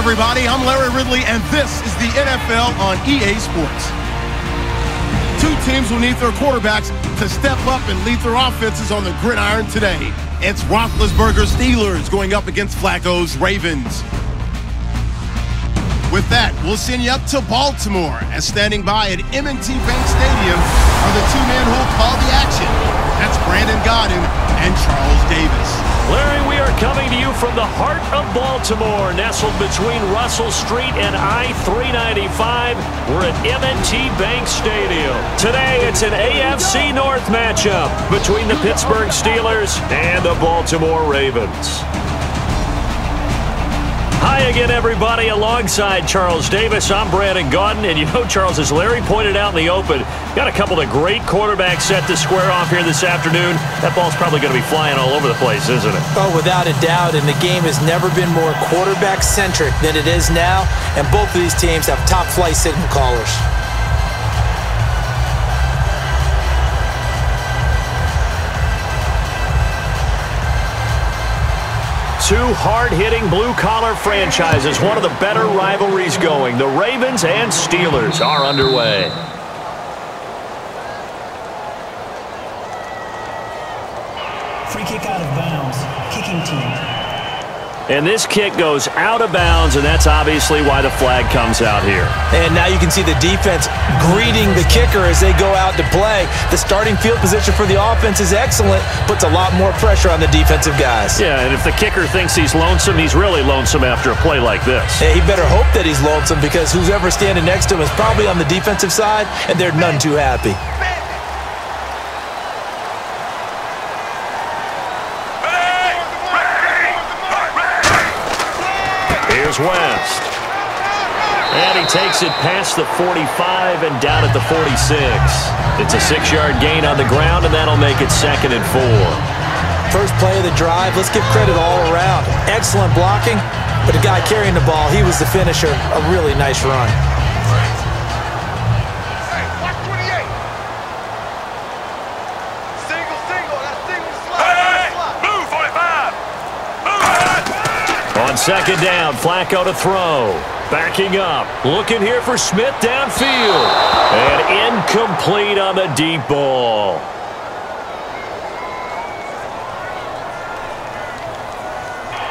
everybody. I'm Larry Ridley, and this is the NFL on EA Sports. Two teams will need their quarterbacks to step up and lead their offenses on the gridiron today. It's Roethlisberger's Steelers going up against Flacco's Ravens. With that, we'll send you up to Baltimore, as standing by at M&T Bank Stadium are the two men who will call the action. That's Brandon Gaudin and Charles Davis. Larry, we are coming to you from the heart of Baltimore, nestled between Russell Street and I-395. We're at M&T Bank Stadium. Today, it's an AFC North matchup between the Pittsburgh Steelers and the Baltimore Ravens. Hi again, everybody. Alongside Charles Davis, I'm Brandon Gaudin. And you know, Charles, as Larry pointed out in the open, got a couple of great quarterbacks set to square off here this afternoon. That ball's probably going to be flying all over the place, isn't it? Oh, without a doubt. And the game has never been more quarterback-centric than it is now. And both of these teams have top-flight signal callers. Two hard-hitting blue-collar franchises, one of the better rivalries going. The Ravens and Steelers are underway. Free kick out of bounds, kicking team. And this kick goes out of bounds, and that's obviously why the flag comes out here. And now you can see the defense greeting the kicker as they go out to play. The starting field position for the offense is excellent, puts a lot more pressure on the defensive guys. Yeah, and if the kicker thinks he's lonesome, he's really lonesome after a play like this. Yeah, he better hope that he's lonesome, because who's ever standing next to him is probably on the defensive side, and they're none too happy. Here's West. And he takes it past the 45 and down at the 46. It's a 6-yard gain on the ground, and that'll make it 2nd and 4. First play of the drive, let's give credit all around. Excellent blocking, but the guy carrying the ball, he was the finisher. A really nice run. On 2nd down, Flacco to throw. Backing up. Looking here for Smith downfield. And incomplete on the deep ball.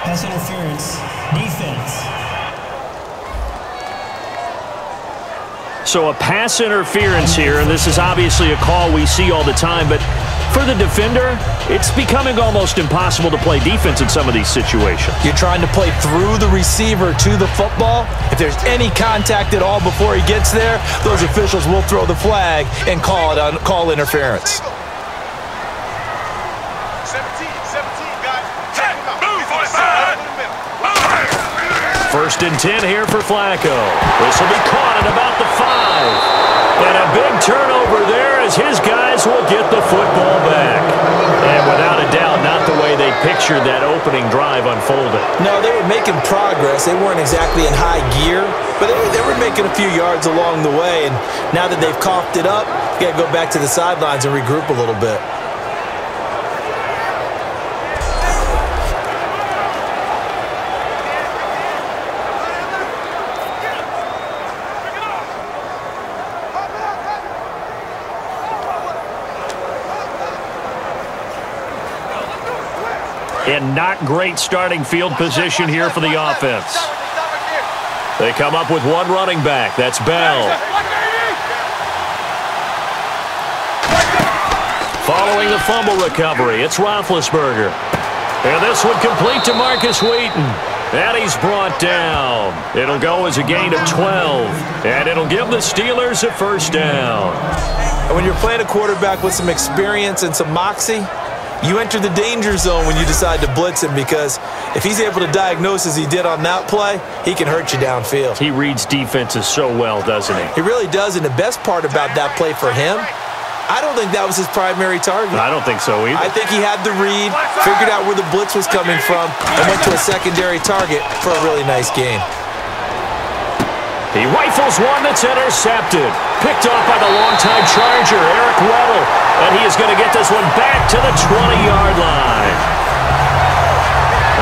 Pass interference, defense. So a pass interference here, and this is obviously a call we see all the time, but for the defender, it's becoming almost impossible to play defense in some of these situations. You're trying to play through the receiver to the football. If there's any contact at all before he gets there, those officials will throw the flag and call interference. 1st and 10 here for Flacco. This will be caught at about the 5. And a big turnover there as his guys will get the football back. And without a doubt, not the way they pictured that opening drive unfolding. No, they were making progress. They weren't exactly in high gear, but they were making a few yards along the way. And now that they've coughed it up, you got to go back to the sidelines and regroup a little bit. And not great starting field position here for the offense. They come up with one running back. That's Bell. Following the fumble recovery, it's Roethlisberger. And this one complete to Marcus Wheaton. And he's brought down. It'll go as a gain of 12. And it'll give the Steelers a 1st down. And when you're playing a quarterback with some experience and some moxie, you enter the danger zone when you decide to blitz him, because if he's able to diagnose as he did on that play, he can hurt you downfield. He reads defenses so well, doesn't he? He really does, and the best part about that play for him, I don't think that was his primary target. I don't think so either. I think he had the read, figured out where the blitz was coming from, and went to a secondary target for a really nice gain. He rifles one that's intercepted. Picked off by the longtime Charger, Eric Weddle. And he is going to get this one back to the 20-yard line.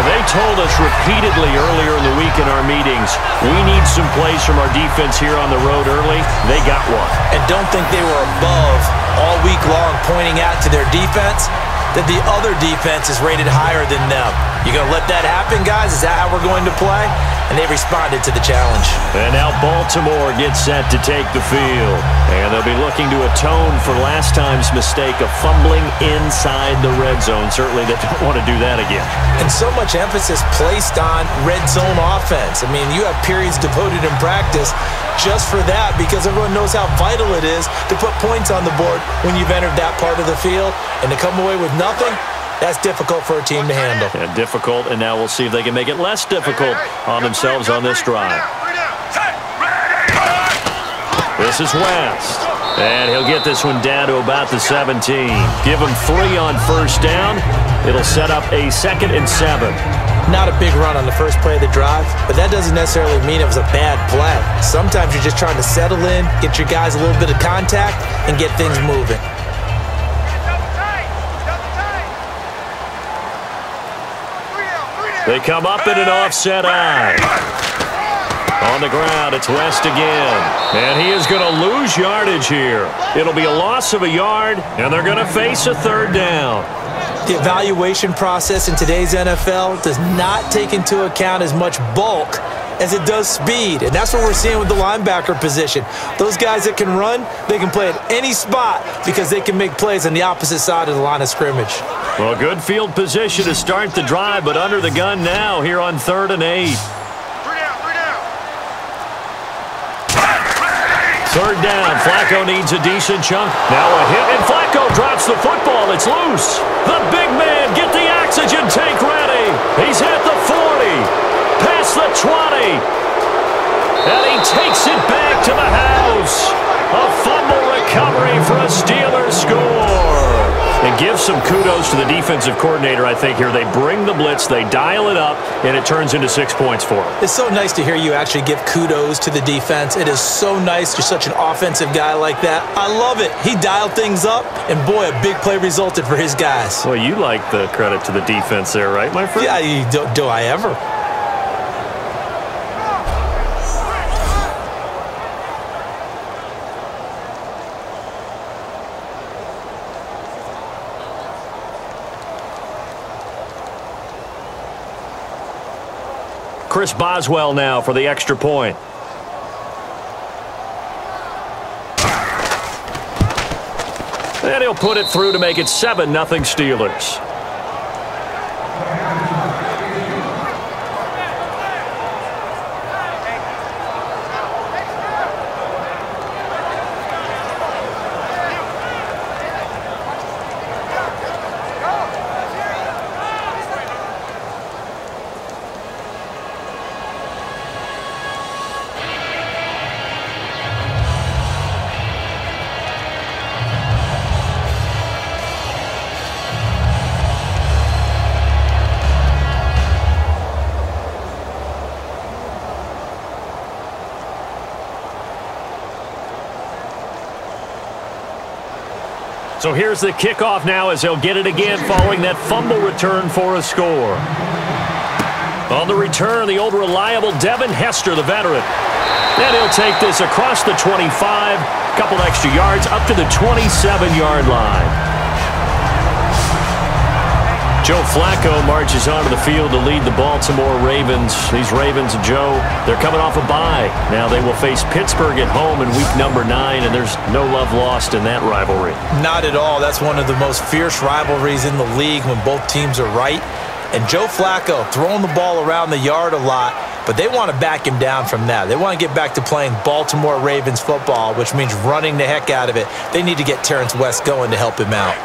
They told us repeatedly earlier in the week in our meetings, we need some plays from our defense here on the road early. They got one. And don't think they were above all week long pointing out to their defense that the other defense is rated higher than them. You going to let that happen, guys? Is that how we're going to play? And they responded to the challenge. And now Baltimore gets set to take the field. And they'll be looking to atone for last time's mistake of fumbling inside the red zone. Certainly they don't want to do that again. And so much emphasis placed on red zone offense. I mean, you have periods devoted in practice just for that because everyone knows how vital it is to put points on the board when you've entered that part of the field. And to come away with nothing, that's difficult for a team to handle. Yeah, difficult, and now we'll see if they can make it less difficult on themselves on this drive. This is West. And he'll get this one down to about the 17. Give him 3 on first down. It'll set up a 2nd and 7. Not a big run on the first play of the drive, but that doesn't necessarily mean it was a bad play. Sometimes you're just trying to settle in, get your guys a little bit of contact, and get things moving. They come up in an offset eye. On the ground, it's West again. And he is going to lose yardage here. It'll be a loss of a yard, and they're going to face a 3rd down. The evaluation process in today's NFL does not take into account as much bulk as it does speed. And that's what we're seeing with the linebacker position. Those guys that can run, they can play at any spot because they can make plays on the opposite side of the line of scrimmage. Well, good field position to start the drive, but under the gun now here on 3rd and 8. 3rd down. Flacco needs a decent chunk. Now a hit, and Flacco drops the football. It's loose. The big man, get the oxygen tank ready. He's at the 40, past the 20, and he takes it back to the house. A fumble recovery for a Steelers score. And give some kudos to the defensive coordinator, I think, here. They bring the blitz, they dial it up, and it turns into 6 points for them. It's so nice to hear you actually give kudos to the defense. It is so nice. You're such an offensive guy like that. I love it. He dialed things up, and boy, a big play resulted for his guys. Well, you like the credit to the defense there, right, my friend? Yeah, do I ever? Chris Boswell now for the extra point. And he'll put it through to make it 7-0 Steelers. So here's the kickoff now as he'll get it again following that fumble return for a score. On the return, the old reliable Devin Hester, the veteran. And he'll take this across the 25, couple extra yards up to the 27-yard line. Joe Flacco marches onto the field to lead the Baltimore Ravens. These Ravens, Joe, they're coming off a bye. Now they will face Pittsburgh at home in week number 9, and there's no love lost in that rivalry. Not at all. That's one of the most fierce rivalries in the league when both teams are right. And Joe Flacco throwing the ball around the yard a lot, but they want to back him down from that. They want to get back to playing Baltimore Ravens football, which means running the heck out of it. They need to get Terrence West going to help him out.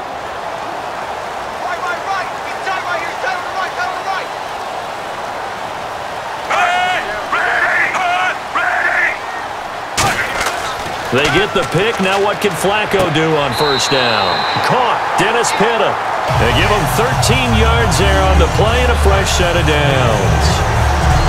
They get the pick. Now what can Flacco do on first down? Caught. Dennis Pitta. They give him 13 yards there on the play and a fresh set of downs.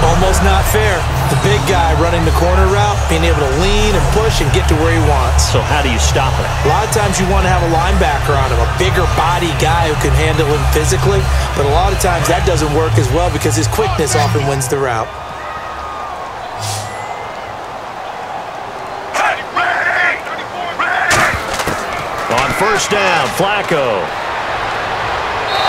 Almost Well, it's not fair. The big guy running the corner route, being able to lean and push and get to where he wants. So how do you stop it? A lot of times you want to have a linebacker on him, a bigger body guy who can handle him physically, but a lot of times that doesn't work as well because his quickness often wins the route. On first down, Flacco.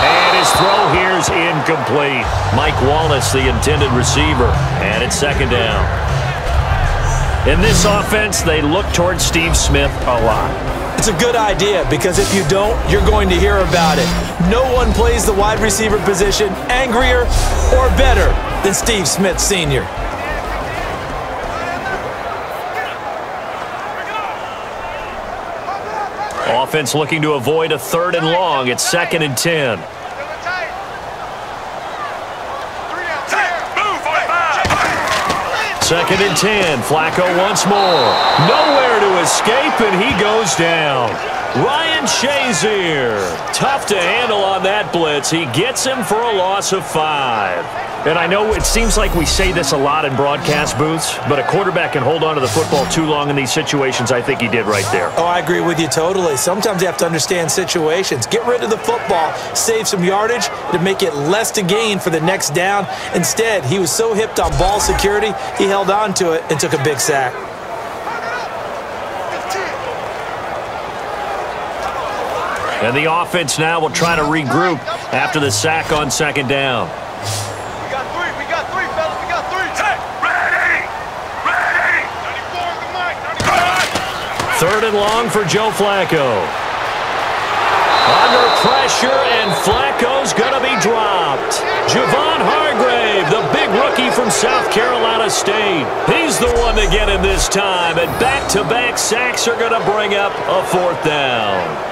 And his throw here is incomplete. Mike Wallace, the intended receiver. And it's second down. In this offense, they look towards Steve Smith a lot. It's a good idea because if you don't, you're going to hear about it. No one plays the wide receiver position angrier or better than Steve Smith Sr. Offense looking to avoid a 3rd and long. It's 2nd and 10. Second and 10. Flacco once more. Nowhere to escape, and he goes down. Ryan Shazier. Tough to handle on that blitz. He gets him for a loss of 5. And I know it seems like we say this a lot in broadcast booths, but a quarterback can hold on to the football too long in these situations. I think he did right there. Oh, I agree with you totally. Sometimes you have to understand situations. Get rid of the football, save some yardage to make it less to gain for the next down. Instead, he was so hipped on ball security, he held on to it and took a big sack. And the offense now will try to regroup after the sack on second down. We got three, fellas. We got three. Ready! Ready! 94 the mic. 3rd and long for Joe Flacco. Under pressure, and Flacco's going to be dropped. Javon Hargrave, the big rookie from South Carolina State. He's the one to get him this time, and back-to-back sacks are going to bring up a 4th down.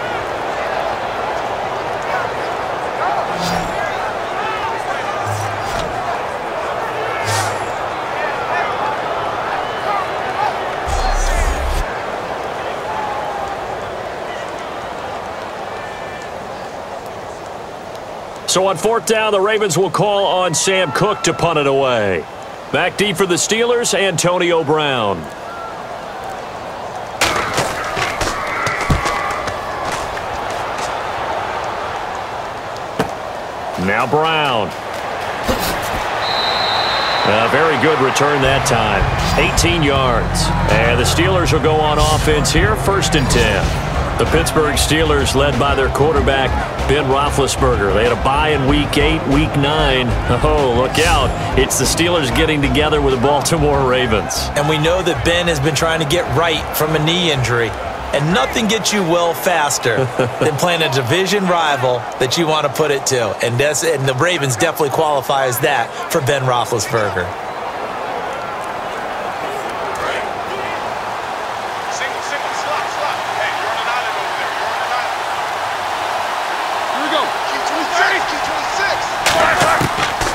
So on 4th down, the Ravens will call on Sam Cook to punt it away. Back deep for the Steelers, Antonio Brown. Now Brown. A very good return that time. 18 yards. And the Steelers will go on offense here, 1st and 10. The Pittsburgh Steelers led by their quarterback, Ben Roethlisberger. They had a bye in Week 8, Week 9. Oh, look out. It's the Steelers getting together with the Baltimore Ravens. And we know that Ben has been trying to get right from a knee injury. And nothing gets you well faster than playing a division rival that you want to put it to. And the Ravens definitely qualify as that for Ben Roethlisberger.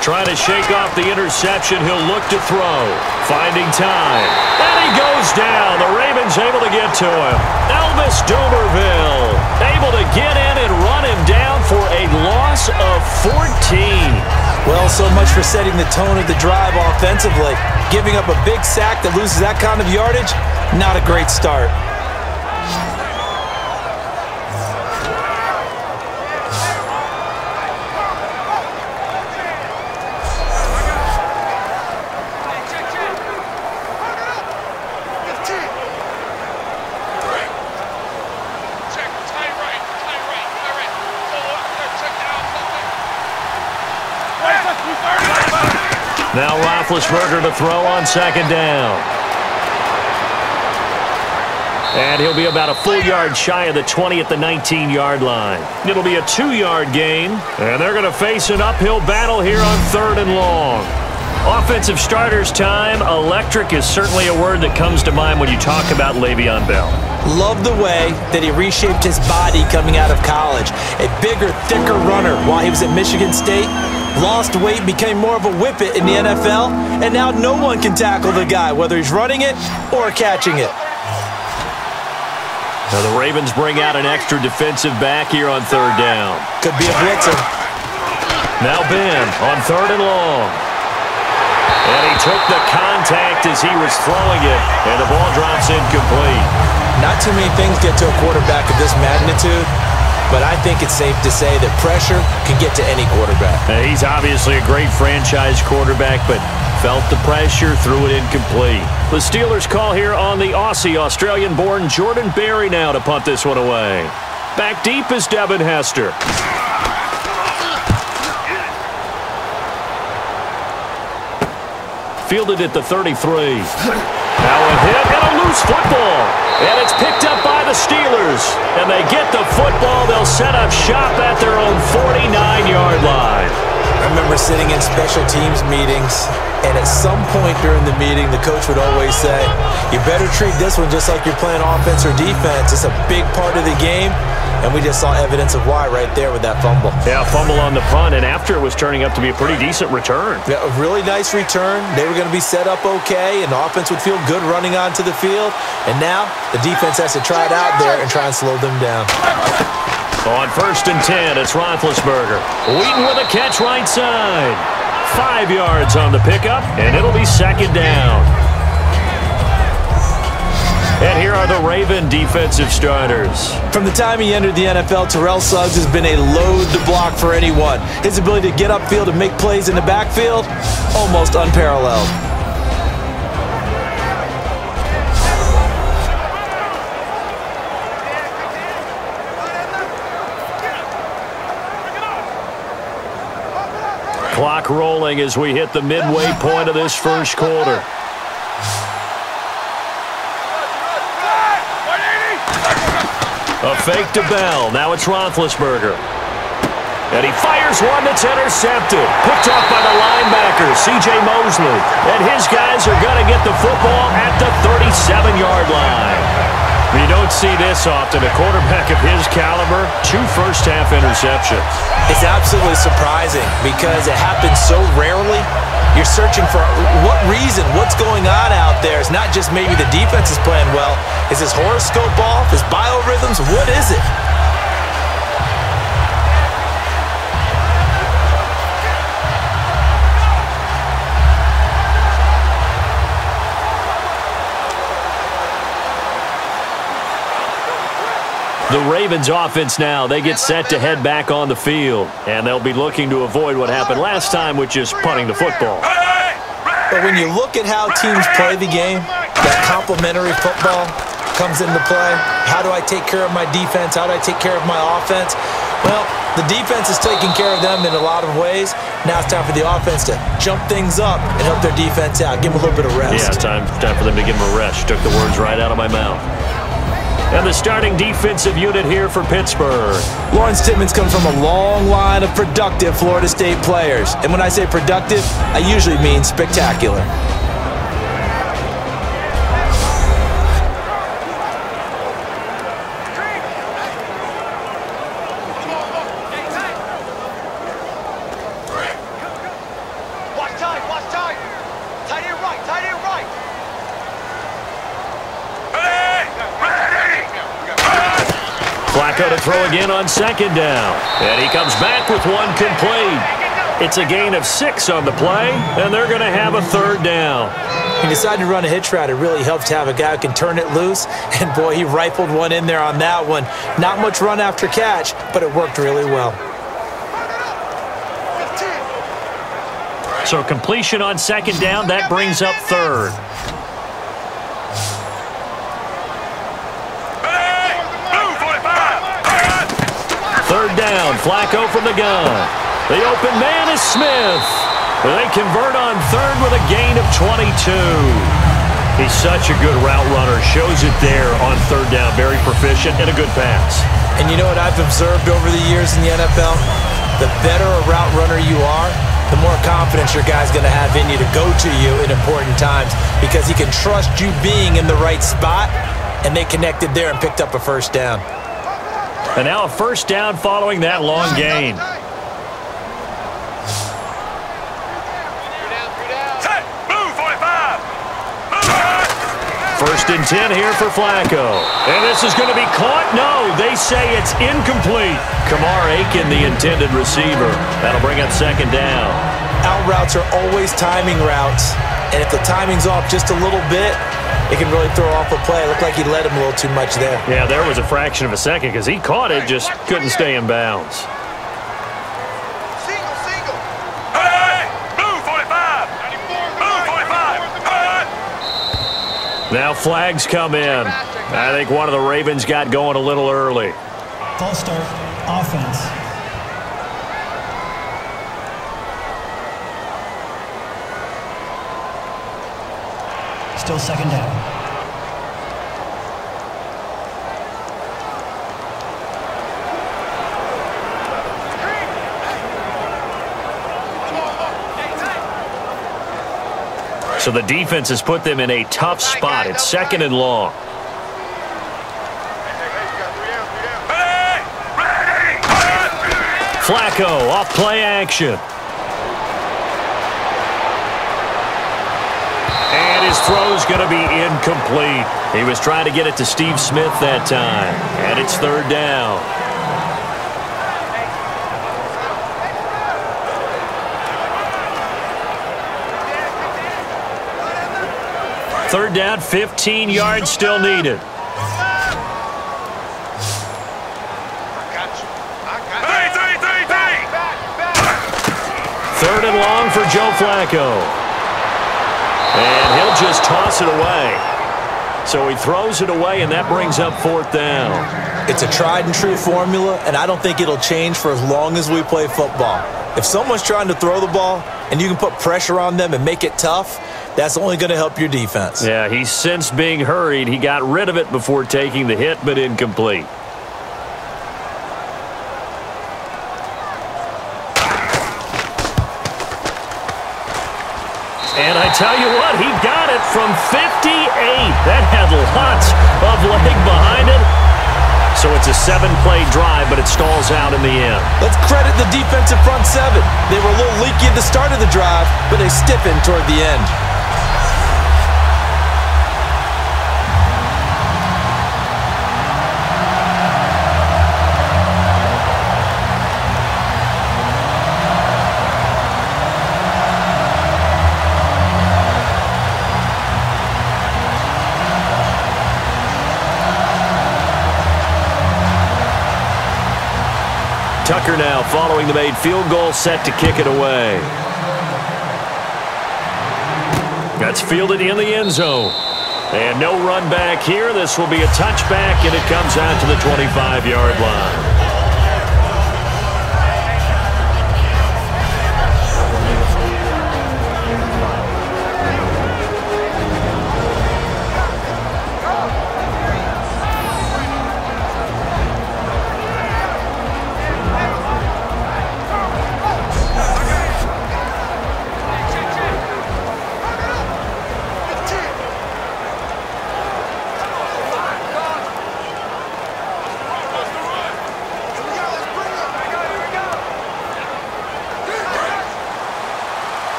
Trying to shake off the interception. He'll look to throw. Finding time. And he goes down. The Ravens able to get to him. Elvis Dumerville able to get in and run him down for a loss of 14. Well, so much for setting the tone of the drive offensively. Giving up a big sack that loses that kind of yardage, not a great start. Now Roethlisberger to throw on second down. And he'll be about a full yard shy of the 20 at the 19-yard line. It'll be a 2-yard gain, and they're going to face an uphill battle here on 3rd and long. Offensive starters time. Electric is certainly a word that comes to mind when you talk about Le'Veon Bell. Love the way that he reshaped his body coming out of college. A bigger, thicker runner while he was at Michigan State. Lost weight, became more of a whippet in the NFL, and now no one can tackle the guy, whether he's running it or catching it. Now the Ravens bring out an extra defensive back here on 3rd down. Could be a blitzer. Now Ben on 3rd and long. And he took the contact as he was throwing it, and the ball drops incomplete. Not too many things get to a quarterback of this magnitude, but I think it's safe to say that pressure can get to any quarterback. Now, he's obviously a great franchise quarterback, but felt the pressure, threw it incomplete. The Steelers call here on the Aussie, Australian-born Jordan Berry now to punt this one away. Back deep is Devin Hester. Fielded at the 33. Now a hit and a loose football. And it's picked up by the Steelers. And they get the football. They'll set up shop at their own 49-yard line. I remember sitting in special teams meetings, and at some point during the meeting, the coach would always say, you better treat this one just like you're playing offense or defense. It's a big part of the game, and we just saw evidence of why right there with that fumble. Yeah, fumble on the punt, and after it was turning up to be a pretty decent return. Yeah, a really nice return. They were going to be set up okay, and the offense would feel good running onto the field. And now the defense has to try it out there and try and slow them down. On 1st and 10, it's Roethlisberger. Wheaton with a catch right side. 5 yards on the pickup, and it'll be 2nd down. And here are the Raven defensive starters. From the time he entered the NFL, Terrell Suggs has been a load to block for anyone. His ability to get upfield and make plays in the backfield, almost unparalleled. Clock rolling as we hit the midway point of this first quarter. A fake to Bell. Now it's Roethlisberger. And he fires one that's intercepted. Picked off by the linebacker, C.J. Mosley. And his guys are going to get the football at the 37-yard line. You don't see this often. A quarterback of his caliber, 2 first-half interceptions. It's absolutely surprising because it happens so rarely. You're searching for what reason, what's going on out there. It's not just maybe the defense is playing well. Is his horoscope off? His biorhythms? What is it? The Ravens offense now, they get set to head back on the field. And they'll be looking to avoid what happened last time, which is punting the football. But when you look at how teams play the game, that complementary football comes into play. How do I take care of my defense? How do I take care of my offense? Well, the defense is taking care of them in a lot of ways. Now it's time for the offense to jump things up and help their defense out. Give them a little bit of rest. Yeah, time for them to give them a rest. Took the words right out of my mouth. And the starting defensive unit here for Pittsburgh. Lawrence Timmons comes from a long line of productive Florida State players. And when I say productive, I usually mean spectacular. Watch time, watch time. Tight end right, tight end right. Flacco to throw again on 2nd down. And he comes back with one complete. It's a gain of 6 on the play, and they're going to have a 3rd down. He decided to run a hitch route. It really helps to have a guy who can turn it loose. And, boy, he rifled one in there on that one. Not much run after catch, but it worked really well. So completion on 2nd down, that brings up 3rd. Third down, Flacco from the gun. The open man is Smith. They convert on 3rd with a gain of 22. He's such a good route runner. Shows it there on 3rd down. Very proficient and a good pass. And you know what I've observed over the years in the NFL? The better a route runner you are, the more confidence your guy's going to have in you to go to you in important times because he can trust you being in the right spot, and they connected there and picked up a 1st down. And now a 1st down following that long gain. First and 10 here for Flacco. And this is going to be caught. No, they say it's incomplete. Kamar Aiken, the intended receiver. That'll bring up 2nd down. Out routes are always timing routes, and if the timing's off just a little bit, it can really throw off a play. It looked like he led him a little too much there. Yeah, there was a fraction of a second because he caught it, just couldn't stay in bounds. Single. Hey! Blue 45! 94, Blue 45! Now flags come in. I think one of the Ravens got going a little early. False start, offense. Still second down. So the defense has put them in a tough spot. It's second and long. Flacco off play action. And his throw's going to be incomplete. He was trying to get it to Steve Smith that time. And it's third down. Third down, 15 yards still needed. Third and long for Joe Flacco. And he'll just toss it away. So he throws it away, and that brings up fourth down. It's a tried and true formula, and I don't think it'll change for as long as we play football. If someone's trying to throw the ball and you can put pressure on them and make it tough, that's only going to help your defense. Yeah, he's since being hurried. He got rid of it before taking the hit, but incomplete. And I tell you what, he got it from 58. That had lots of leg behind it. So it's a 7-play drive, but it stalls out in the end. Let's credit the defensive front seven. They were a little leaky at the start of the drive, but they stiffened toward the end. Tucker now following the made field goal, set to kick it away. That's fielded in the end zone. And no run back here. This will be a touchback, and it comes out to the 25-yard line.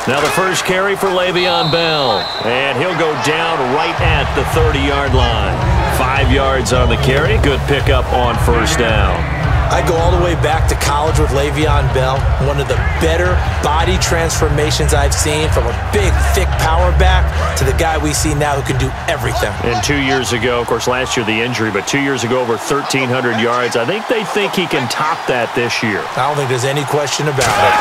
Now the first carry for Le'Veon Bell. And he'll go down right at the 30-yard line. 5 yards on the carry. Good pickup on first down. I go all the way back to college with Le'Veon Bell. One of the better body transformations I've seen, from a big, thick power back to the guy we see now who can do everything. And 2 years ago, of course, last year the injury, but 2 years ago over 1,300 yards. I think they think he can top that this year. I don't think there's any question about it.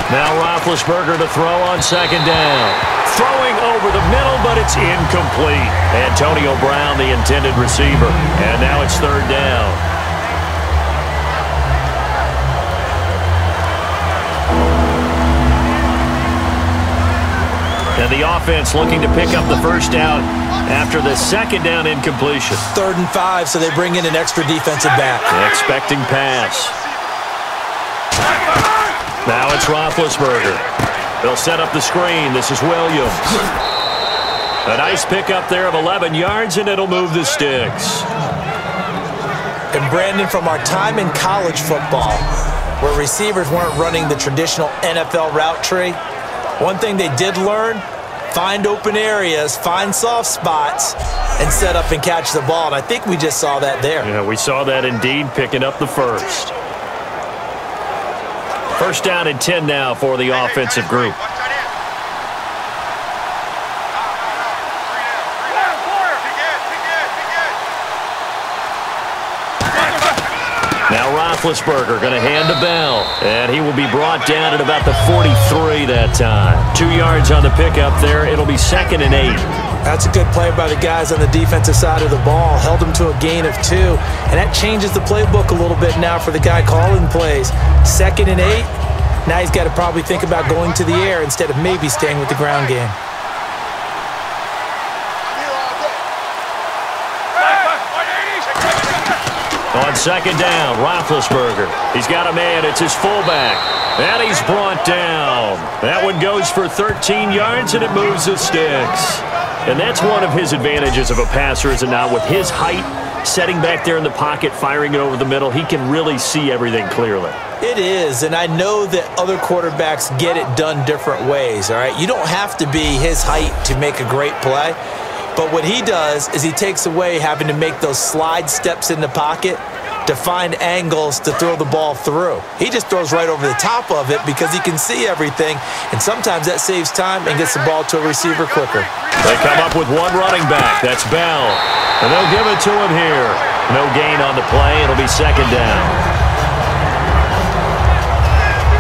Now Roethlisberger to throw on second down. Throwing over the middle, but it's incomplete. Antonio Brown, the intended receiver. And now it's third down. And the offense looking to pick up the first down after the second down incompletion. 3rd and 5, so they bring in an extra defensive back. Expecting pass. Now it's Roethlisberger. They'll set up the screen. This is Williams. A nice pickup there of 11 yards, and it'll move the sticks. And Brandon, from our time in college football, where receivers weren't running the traditional NFL route tree, one thing they did learn find open areas, find soft spots, and set up and catch the ball. And I think we just saw that there. Yeah, we saw that indeed, picking up the first. First down and 10 now for the offensive group. Now Roethlisberger going to hand to Bell, and he will be brought down at about the 43 that time. 2 yards on the pickup there. It'll be 2nd and 8. That's a good play by the guys on the defensive side of the ball. Held them to a gain of 2, and that changes the playbook a little bit now for the guy calling plays. 2nd and 8. Now he's got to probably think about going to the air instead of maybe staying with the ground game. On 2nd down, Roethlisberger. He's got a man. It's his fullback. And he's brought down. That one goes for 13 yards, and it moves the sticks. And that's one of his advantages of a passer, is it not? With his height, setting back there in the pocket, firing it over the middle, he can really see everything clearly. It is, and I know that other quarterbacks get it done different ways, all right? You don't have to be his height to make a great play. But what he does is he takes away having to make those slide steps in the pocket to find angles to throw the ball through. He just throws right over the top of it because he can see everything, and sometimes that saves time and gets the ball to a receiver quicker. They come up with one running back. That's Bell. And they'll give it to him here. No gain on the play. It'll be 2nd down.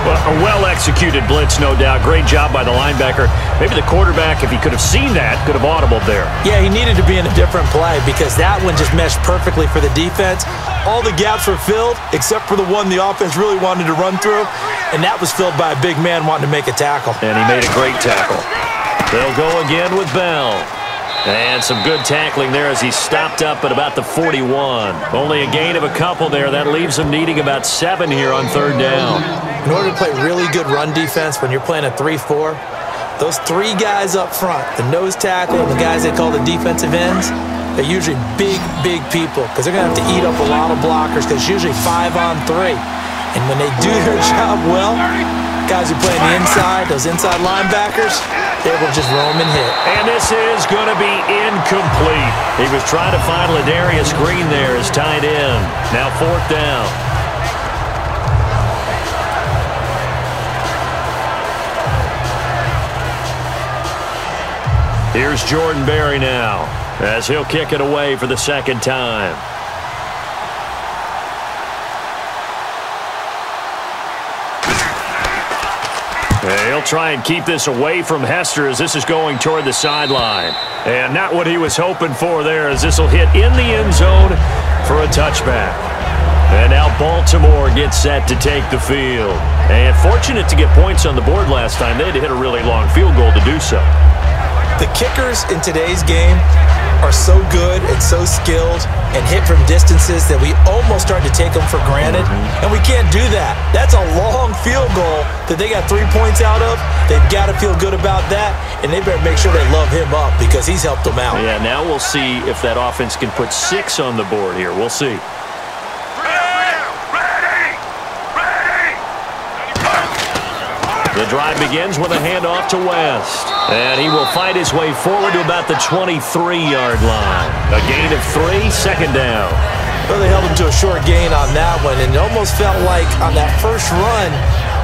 A well-executed blitz, no doubt. Great job by the linebacker. Maybe the quarterback, if he could have seen that, could have audibled there. Yeah, he needed to be in a different play because that one just meshed perfectly for the defense. All the gaps were filled except for the one the offense really wanted to run through, and that was filled by a big man wanting to make a tackle. And he made a great tackle. They'll go again with Bell. And some good tackling there as he stopped up at about the 41. Only a gain of a couple there. That leaves him needing about 7 here on 3rd down. In order to play really good run defense when you're playing a 3-4, those 3 guys up front, the nose tackle and the guys they call the defensive ends, they're usually big, big people because they're going to have to eat up a lot of blockers because it's usually 5 on 3. And when they do their job well, guys who play on the inside, those inside linebackers, they will just roam and hit. And this is going to be incomplete. He was trying to find Ladarius Green there as tight end. Now 4th down. Here's Jordan Berry now as he'll kick it away for the 2nd time. He'll try and keep this away from Hester as this is going toward the sideline. And not what he was hoping for there as this will hit in the end zone for a touchback. And now Baltimore gets set to take the field. And fortunate to get points on the board last time. They had to hit a really long field goal to do so. The kickers in today's game are so good and so skilled and hit from distances that we almost start to take them for granted, and we can't do that. That's a long field goal that they got 3 points out of. They've got to feel good about that, and they better make sure they love him up because he's helped them out. Yeah, now we'll see if that offense can put 6 on the board here. We'll see. The drive begins with a handoff to West. And he will fight his way forward to about the 23-yard line. A gain of 3, 2nd down. Well, they held him to a short gain on that one, and it almost felt like on that first run,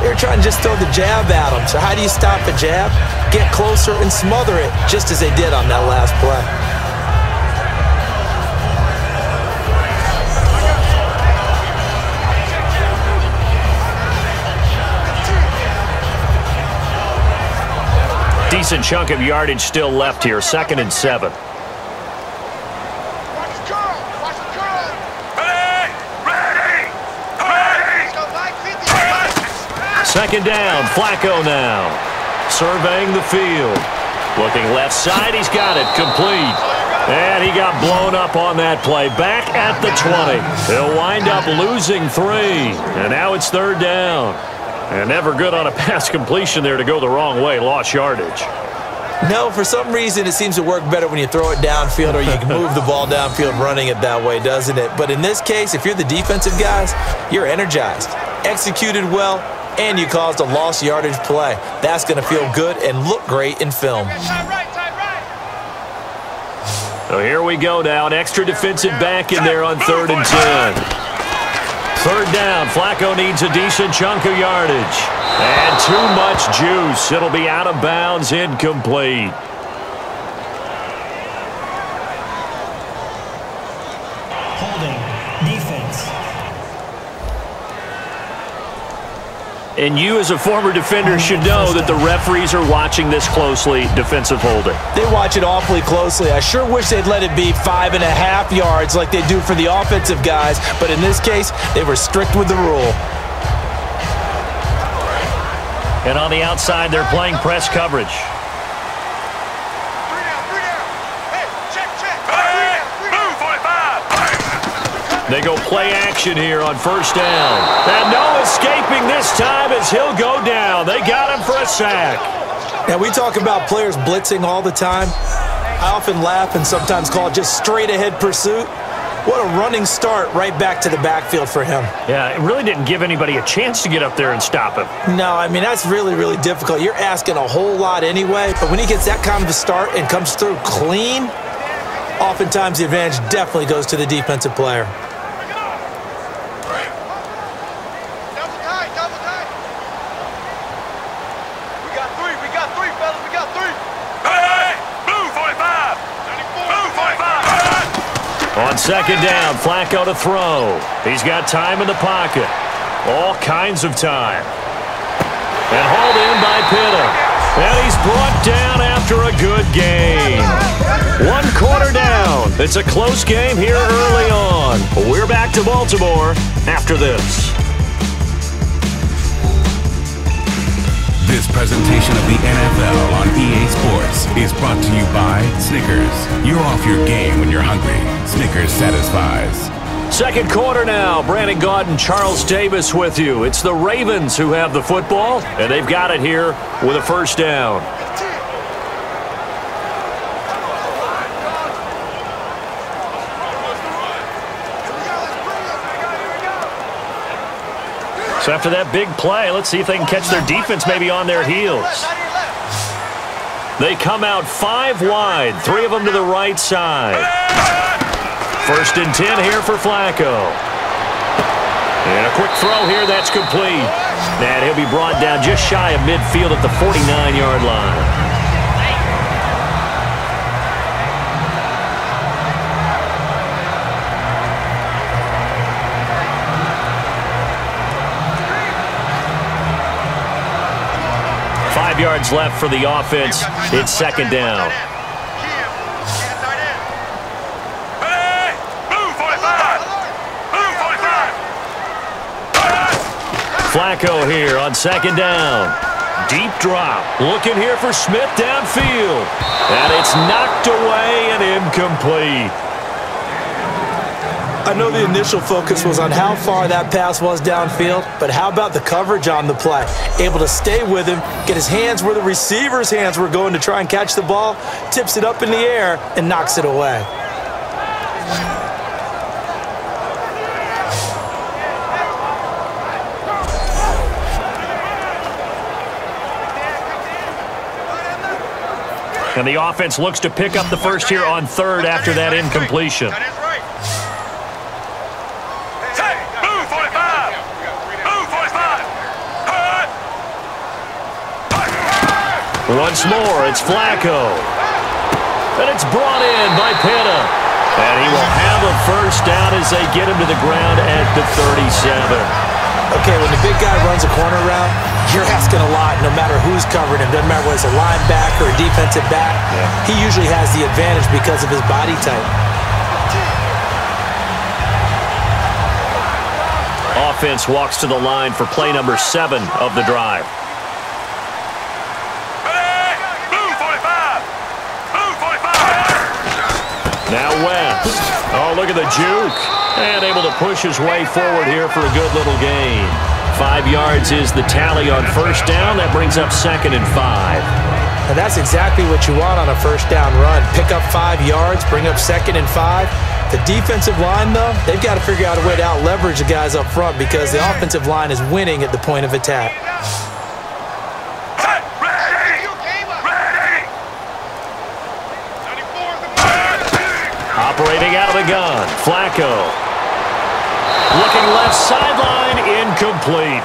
they were trying to just throw the jab at him. So how do you stop a jab? Get closer and smother it, just as they did on that last play. Decent chunk of yardage still left here. 2nd and 7. Second down. Flacco now. Surveying the field. Looking left side. He's got it. Complete. And he got blown up on that play. Back at the 20. He'll wind up losing 3. And now it's 3rd down. And never good on a pass completion there to go the wrong way. Lost yardage. No, for some reason it seems to work better when you throw it downfield or you can move the ball downfield running it that way, doesn't it? But in this case, if you're the defensive guys, you're energized. Executed well, and you caused a lost yardage play. That's going to feel good and look great in film. So here we go now. An extra defensive back in there on 3rd and 10. 3rd down. Flacco needs a decent chunk of yardage. And too much juice. It'll be out of bounds, incomplete. Holding. Defense. And you as a former defender should know that the referees are watching this closely, defensive holding. They watch it awfully closely. I sure wish they'd let it be 5.5 yards like they do for the offensive guys, but in this case, they were strict with the rule. And on the outside, they're playing press coverage. They go play action here on 1st down. And no escaping this time as he'll go down. They got him for a sack. Now, we talk about players blitzing all the time. I often laugh and sometimes call it just straight-ahead pursuit. What a running start right back to the backfield for him. Yeah, it really didn't give anybody a chance to get up there and stop him. No, I mean, that's really, really difficult. You're asking a whole lot anyway, but when he gets that kind of a start and comes through clean, oftentimes the advantage definitely goes to the defensive player. On 2nd down, Flacco to throw. He's got time in the pocket. All kinds of time. And hauled in by Pitta. And he's brought down after a good game. 1 quarter down. It's a close game here early on. We're back to Baltimore after this. This presentation of the NFL on EA Sports is brought to you by Snickers. You're off your game when you're hungry. Snickers satisfies. 2nd quarter now. Brandon Gaudin and Charles Davis with you. It's the Ravens who have the football, and they've got it here with a 1st down. So after that big play, let's see if they can catch their defense maybe on their heels. They come out 5 wide, 3 of them to the right side. 1st and 10 here for Flacco. And a quick throw here, that's complete. And he'll be brought down just shy of midfield at the 49-yard line. Yards left for the offense. It's 2nd down. Flacco here on 2nd down. Deep drop. Looking here for Smith downfield. And it's knocked away and incomplete. I know the initial focus was on how far that pass was downfield, but how about the coverage on the play? Able to stay with him, get his hands where the receiver's hands were going to try and catch the ball, tips it up in the air, and knocks it away. And the offense looks to pick up the first here on 3rd after that incompletion. Once more, it's Flacco. And it's brought in by Pitta. And he will have a 1st down as they get him to the ground at the 37. Okay, when the big guy runs a corner route, you're asking a lot no matter who's covering him. Doesn't matter whether it's a linebacker or a defensive back. Yeah. He usually has the advantage because of his body type. Offense walks to the line for play number 7 of the drive. Now West. Oh, look at the juke. And able to push his way forward here for a good little gain. 5 yards is the tally on 1st down. That brings up 2nd and 5. And that's exactly what you want on a 1st down run. Pick up 5 yards, bring up 2nd and 5. The defensive line, though, they've got to figure out a way to out-leverage the guys up front because the offensive line is winning at the point of attack. Operating out of the gun, Flacco. Looking left sideline, incomplete.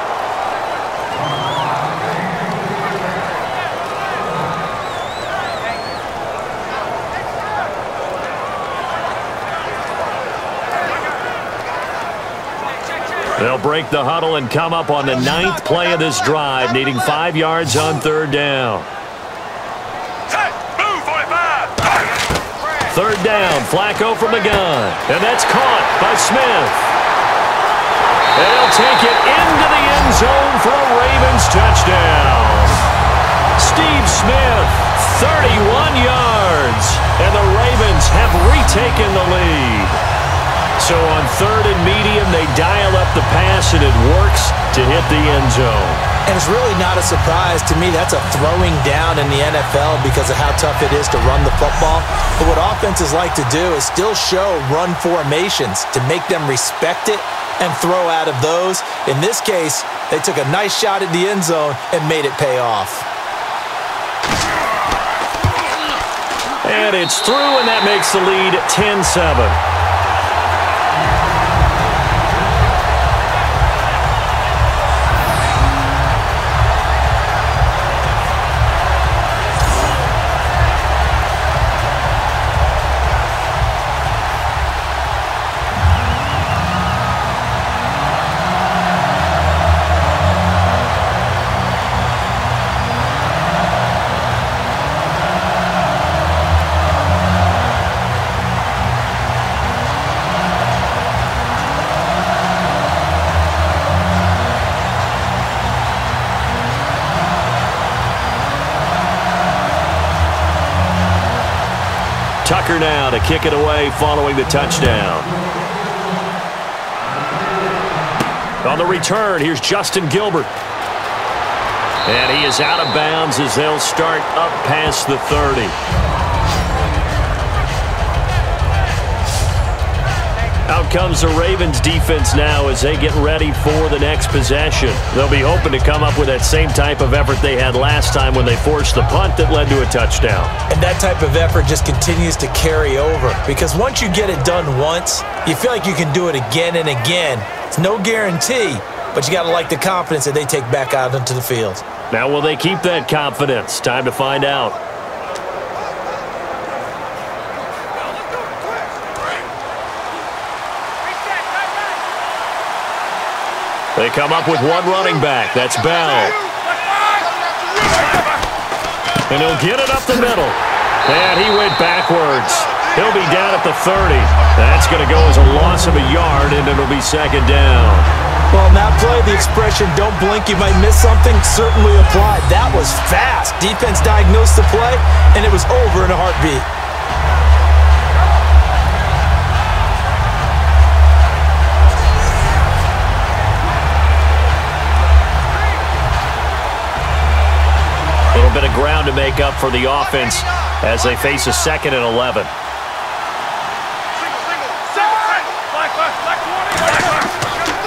They'll break the huddle and come up on the 9th play of this drive, needing 5 yards on 3rd down. 3rd down, Flacco from the gun, and that's caught by Smith. They'll take it into the end zone for a Ravens touchdown. Steve Smith, 31 yards, and the Ravens have retaken the lead. So on 3rd and medium, they dial up the pass, and it works to hit the end zone. And it's really not a surprise to me. That's a throwing down in the NFL because of how tough it is to run the football. But what offenses like to do is still show run formations to make them respect it and throw out of those. In this case, they took a nice shot at the end zone and made it pay off. And it's through, and that makes the lead 10-7. Tucker now to kick it away following the touchdown. On the return, here's Justin Gilbert. And he is out of bounds as they'll start up past the 30. Out comes the Ravens defense now as they get ready for the next possession. They'll be hoping to come up with that same type of effort they had last time when they forced the punt that led to a touchdown. And that type of effort just continues to carry over because once you get it done once, you feel like you can do it again and again. It's no guarantee, but you got to like the confidence that they take back out into the field. Now, will they keep that confidence? Time to find out. They come up with one running back. That's Bell. And he'll get it up the middle. And he went backwards. He'll be down at the 30. That's going to go as a loss of a yard, and it'll be 2nd down. Well, in that play, the expression, don't blink, you might miss something, certainly applied. That was fast. Defense diagnosed the play, and it was over in a heartbeat. Bit of ground to make up for the offense as they face a 2nd and 11.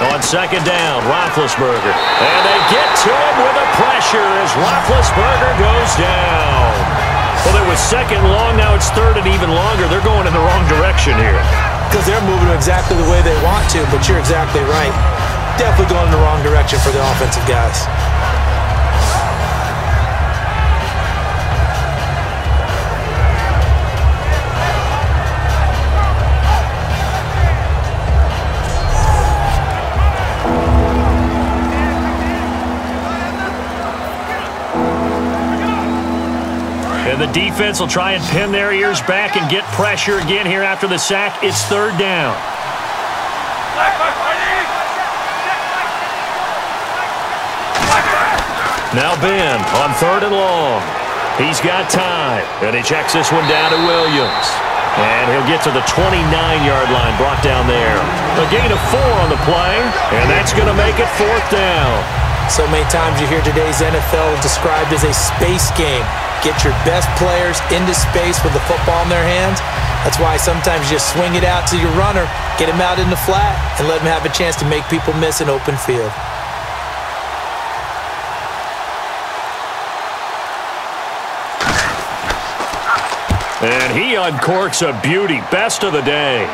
On 2nd down, Roethlisberger. And they get to him with a pressure as Roethlisberger goes down. Well, it was 2nd long, now it's 3rd and even longer. They're going in the wrong direction here. Because they're moving exactly the way they want to, but you're exactly right. Definitely going in the wrong direction for the offensive guys. And the defense will try and pin their ears back and get pressure again here after the sack. It's 3rd down. Now Ben on 3rd and long. He's got time. And he checks this one down to Williams. And he'll get to the 29-yard line, brought down there. A gain of 4 on the play, and that's going to make it 4th down. So many times you hear today's NFL described as a space game. get your best players into space with the football in their hands. That's why sometimes you just swing it out to your runner, get him out in the flat, and let him have a chance to make people miss an open field. And he uncorks a beauty. Best of the day.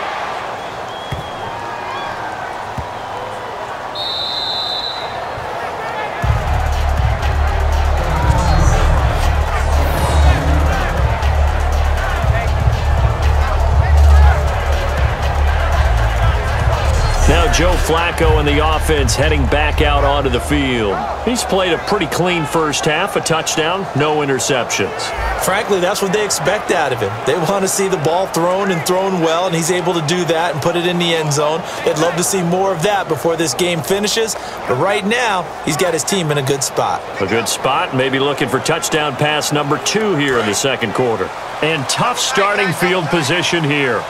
Now Joe Flacco and the offense heading back out onto the field. He's played a pretty clean first half, a touchdown, no interceptions. Frankly, that's what they expect out of him. They want to see the ball thrown and thrown well, and he's able to do that and put it in the end zone. They'd love to see more of that before this game finishes, but right now, he's got his team in a good spot. A good spot, maybe looking for touchdown pass number 2 here in the second quarter. And tough starting field position here.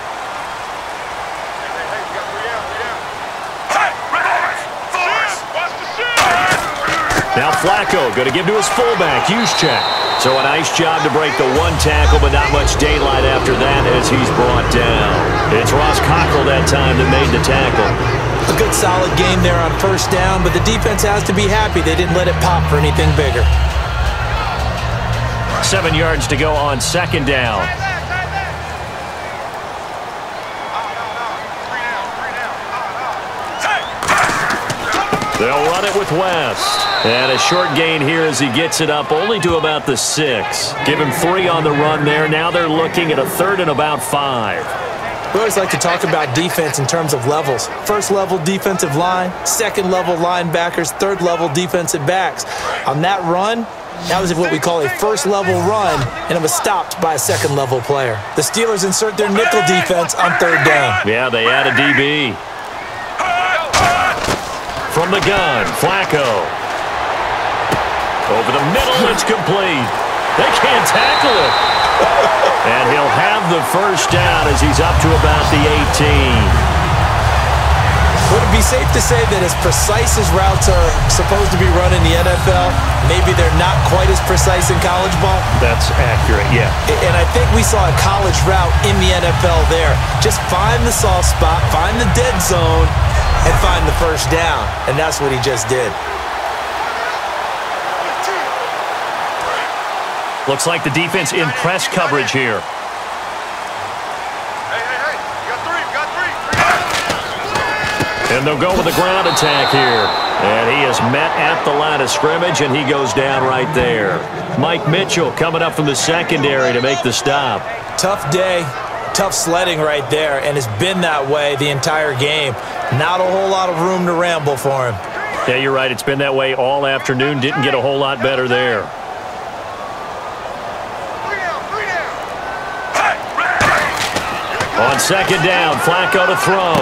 Now Flacco going to give to his fullback, Juszczyk. So a nice job to break the one tackle, but not much daylight after that as he's brought down. It's Ross Cockrell that time that made the tackle. A good solid game there on first down, but the defense has to be happy they didn't let it pop for anything bigger. 7 yards to go on second down. They'll run it with West. And a short gain here as he gets it up only to about the 6. Give him 3 on the run there. Now they're looking at a 3rd and about 5. We always like to talk about defense in terms of levels. First level defensive line, second level linebackers, third level defensive backs. On that run, that was what we call a first level run, and it was stopped by a second level player. The Steelers insert their nickel defense on third down. Yeah, they add a DB. From the gun, Flacco. Over the middle, it's complete. They can't tackle it. And he'll have the first down as he's up to about the 18. Would it be safe to say that as precise as routes are supposed to be run in the NFL, maybe they're not quite as precise in college ball? That's accurate, yeah. And I think we saw a college route in the NFL there. Just find the soft spot, find the dead zone, and find the first down. And that's what he just did. Looks like the defense in press coverage here. And they'll go with a ground attack here. And he is met at the line of scrimmage, and he goes down right there. Mike Mitchell coming up from the secondary to make the stop. Tough day, tough sledding right there, and it's been that way the entire game. Not a whole lot of room to ramble for him. Yeah, you're right. It's been that way all afternoon. Didn't get a whole lot better there. On second down, Flacco to throw.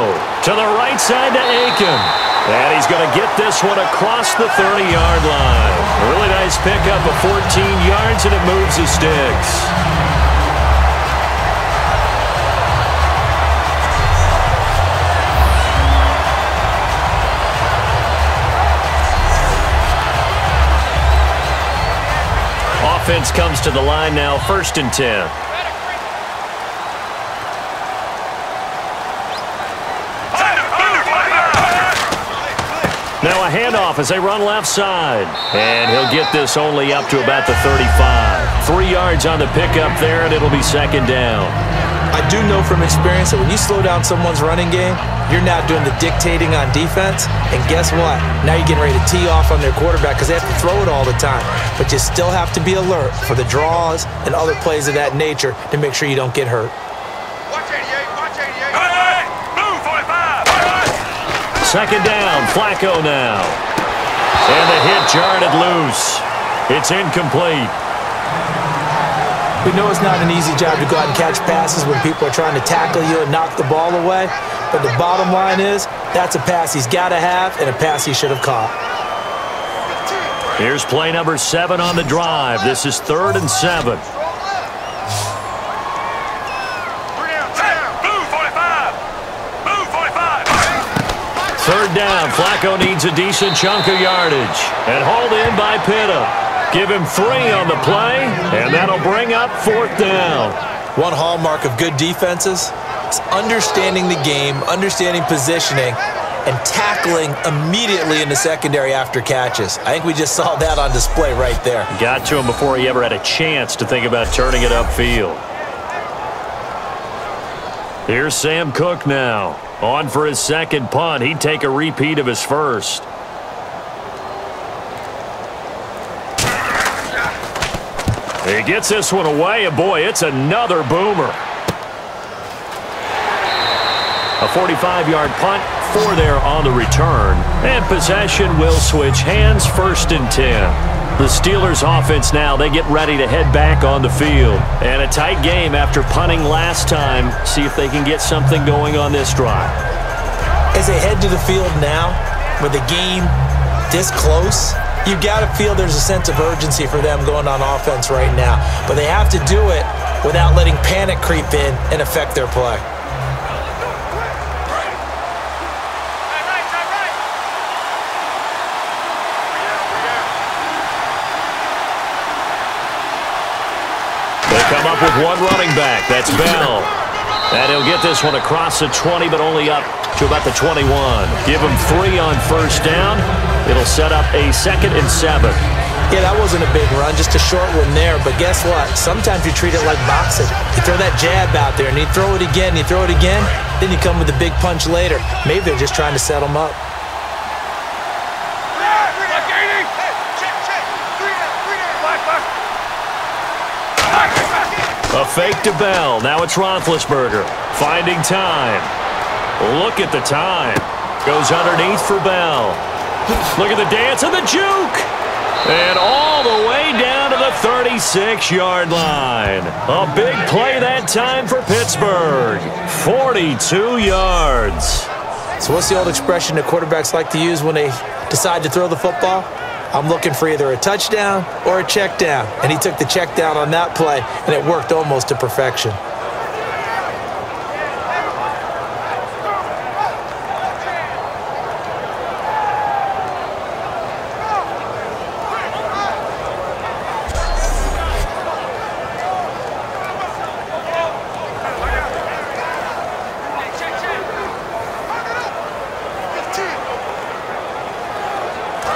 To the right side to Aiken. And he's going to get this one across the 30-yard line. A really nice pickup of 14 yards, and it moves the sticks. Offense comes to the line now, 1st and 10. Now a handoff as they run left side. And he'll get this only up to about the 35. 3 yards on the pickup there, and it'll be second down. I do know from experience that when you slow down someone's running game, you're now doing the dictating on defense. And guess what? Now you're getting ready to tee off on their quarterback because they have to throw it all the time. But you still have to be alert for the draws and other plays of that nature to make sure you don't get hurt. Second down, Flacco now. And the hit jarred it loose. It's incomplete. We know it's not an easy job to go out and catch passes when people are trying to tackle you and knock the ball away. But the bottom line is, that's a pass he's got to have and a pass he should have caught. Here's play number 7 on the drive. This is 3rd and 7. Third down, Flacco needs a decent chunk of yardage. And hauled in by Pitta. Give him 3 on the play, and that'll bring up 4th down. One hallmark of good defenses is understanding the game, understanding positioning, and tackling immediately in the secondary after catches. I think we just saw that on display right there. Got to him before he ever had a chance to think about turning it upfield. Here's Sam Cook now. On for his second punt. He'd take a repeat of his first. He gets this one away, and boy, it's another boomer. A 45-yard punt, 4 there on the return. And possession will switch hands, 1st and 10. The Steelers offense now, they get ready to head back on the field. And a tight game after punting last time. See if they can get something going on this drive. As they head to the field now, with the game this close, you've got to feel there's a sense of urgency for them going on offense right now. But they have to do it without letting panic creep in and affect their play. Come up with one running back. That's Bell. And he'll get this one across the 20, but only up to about the 21. Give him 3 on 1st down. It'll set up a 2nd and 7. Yeah, that wasn't a big run, just a short one there. But guess what? Sometimes you treat it like boxing. You throw that jab out there, and you throw it again, you throw it again, then you come with a big punch later. Maybe they're just trying to set them up. A fake to Bell. Now it's Roethlisberger. Finding time. Look at the time. Goes underneath for Bell. Look at the dance and the juke. And all the way down to the 36-yard line. A big play that time for Pittsburgh. 42 yards. So what's the old expression that quarterbacks like to use when they decide to throw the football? I'm looking for either a touchdown or a check down. And he took the check down on that play, and it worked almost to perfection.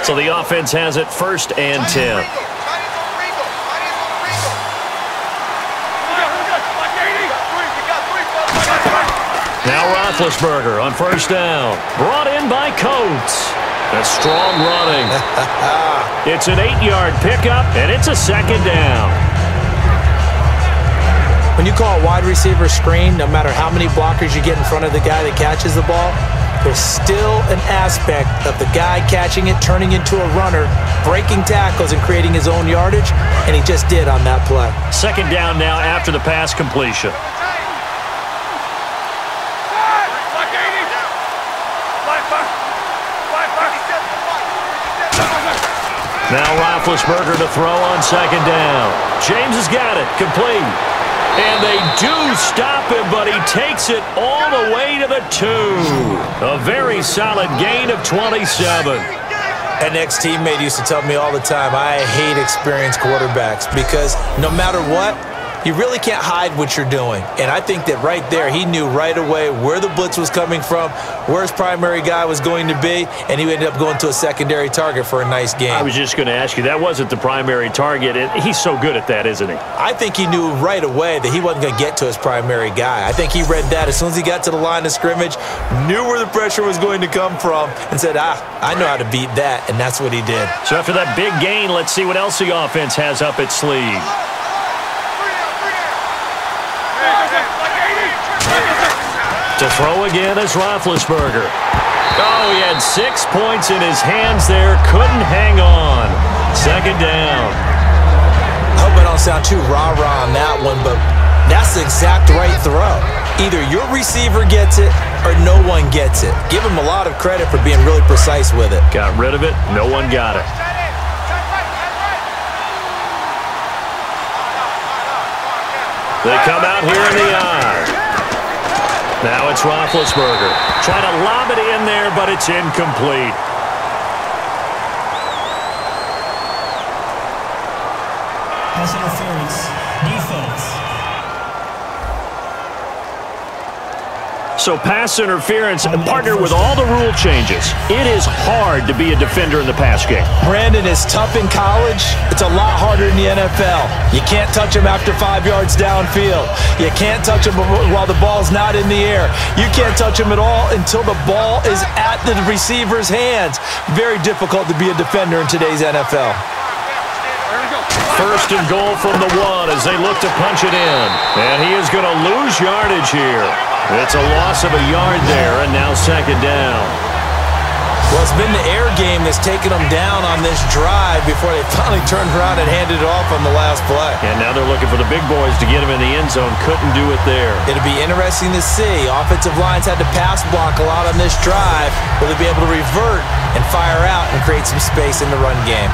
So the offense has it 1st and 10. Now Roethlisberger on 1st down. Brought in by Coates. That's strong running. It's an 8-yard pickup, and it's a 2nd down. When you call a wide receiver screen, no matter how many blockers you get in front of the guy that catches the ball, there's still an aspect of the guy catching it, turning into a runner, breaking tackles and creating his own yardage, and he just did on that play. 2nd down now after the pass completion. Now Roethlisberger to throw on 2nd down. James has got it, complete. And they do stop him, but he takes it all the way to the 2. A very solid gain of 27. An ex-teammate used to tell me all the time, I hate experienced quarterbacks because no matter what, you really can't hide what you're doing. And I think that right there, he knew right away where the blitz was coming from, where his primary guy was going to be, and he ended up going to a secondary target for a nice game. I was just going to ask you, that wasn't the primary target. He's so good at that, isn't he? I think he knew right away that he wasn't going to get to his primary guy. I think he read that as soon as he got to the line of scrimmage, knew where the pressure was going to come from, and said, I know how to beat that, and that's what he did. So after that big gain, let's see what else the offense has up its sleeve. To throw again is Roethlisberger. Oh, he had 6 points in his hands there. Couldn't hang on. 2nd down. I hope I don't sound too rah-rah on that one, but that's the exact right throw. Either your receiver gets it or no one gets it. Give him a lot of credit for being really precise with it. Got rid of it. No one got it. They come out here in the eye. Now it's Roethlisberger. Trying to lob it in there, but it's incomplete. Pass interference. Defense. So pass interference, partner with all the rule changes. It is hard to be a defender in the pass game. Brandon, is tough in college. It's a lot harder in the NFL. You can't touch him after 5 yards downfield. You can't touch him while the ball's not in the air. You can't touch him at all until the ball is at the receiver's hands. Very difficult to be a defender in today's NFL. First and goal from the 1 as they look to punch it in. And he is going to lose yardage here. It's a loss of a yard there, and now second down. Well, it's been the air game that's taken them down on this drive before they finally turned around and handed it off on the last play. And now they're looking for the big boys to get him in the end zone. Couldn't do it there. It'll be interesting to see. Offensive lines had to pass block a lot on this drive. Will they be able to revert and fire out and create some space in the run game?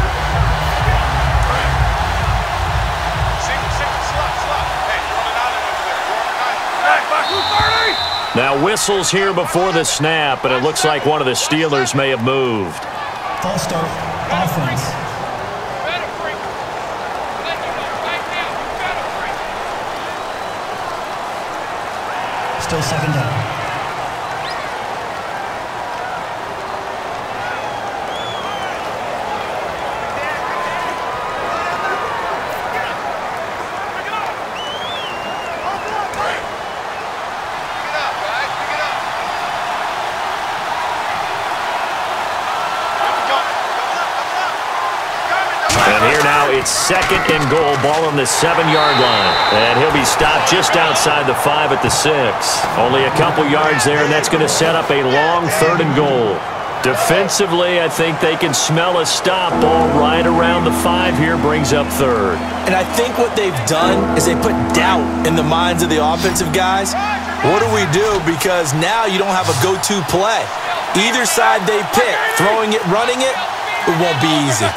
Now whistles here before the snap, and it looks like one of the Steelers may have moved. False start. Offense. Still second down. It's second and goal, ball on the 7-yard line. And he'll be stopped just outside the 5 at the 6. Only a couple yards there, and that's going to set up a long 3rd and goal. Defensively, I think they can smell a stop. Ball right around the 5 here, brings up 3rd. And I think what they've done is they put doubt in the minds of the offensive guys. What do we do? Because now you don't have a go-to play. Either side they pick, throwing it, running it, it won't be easy.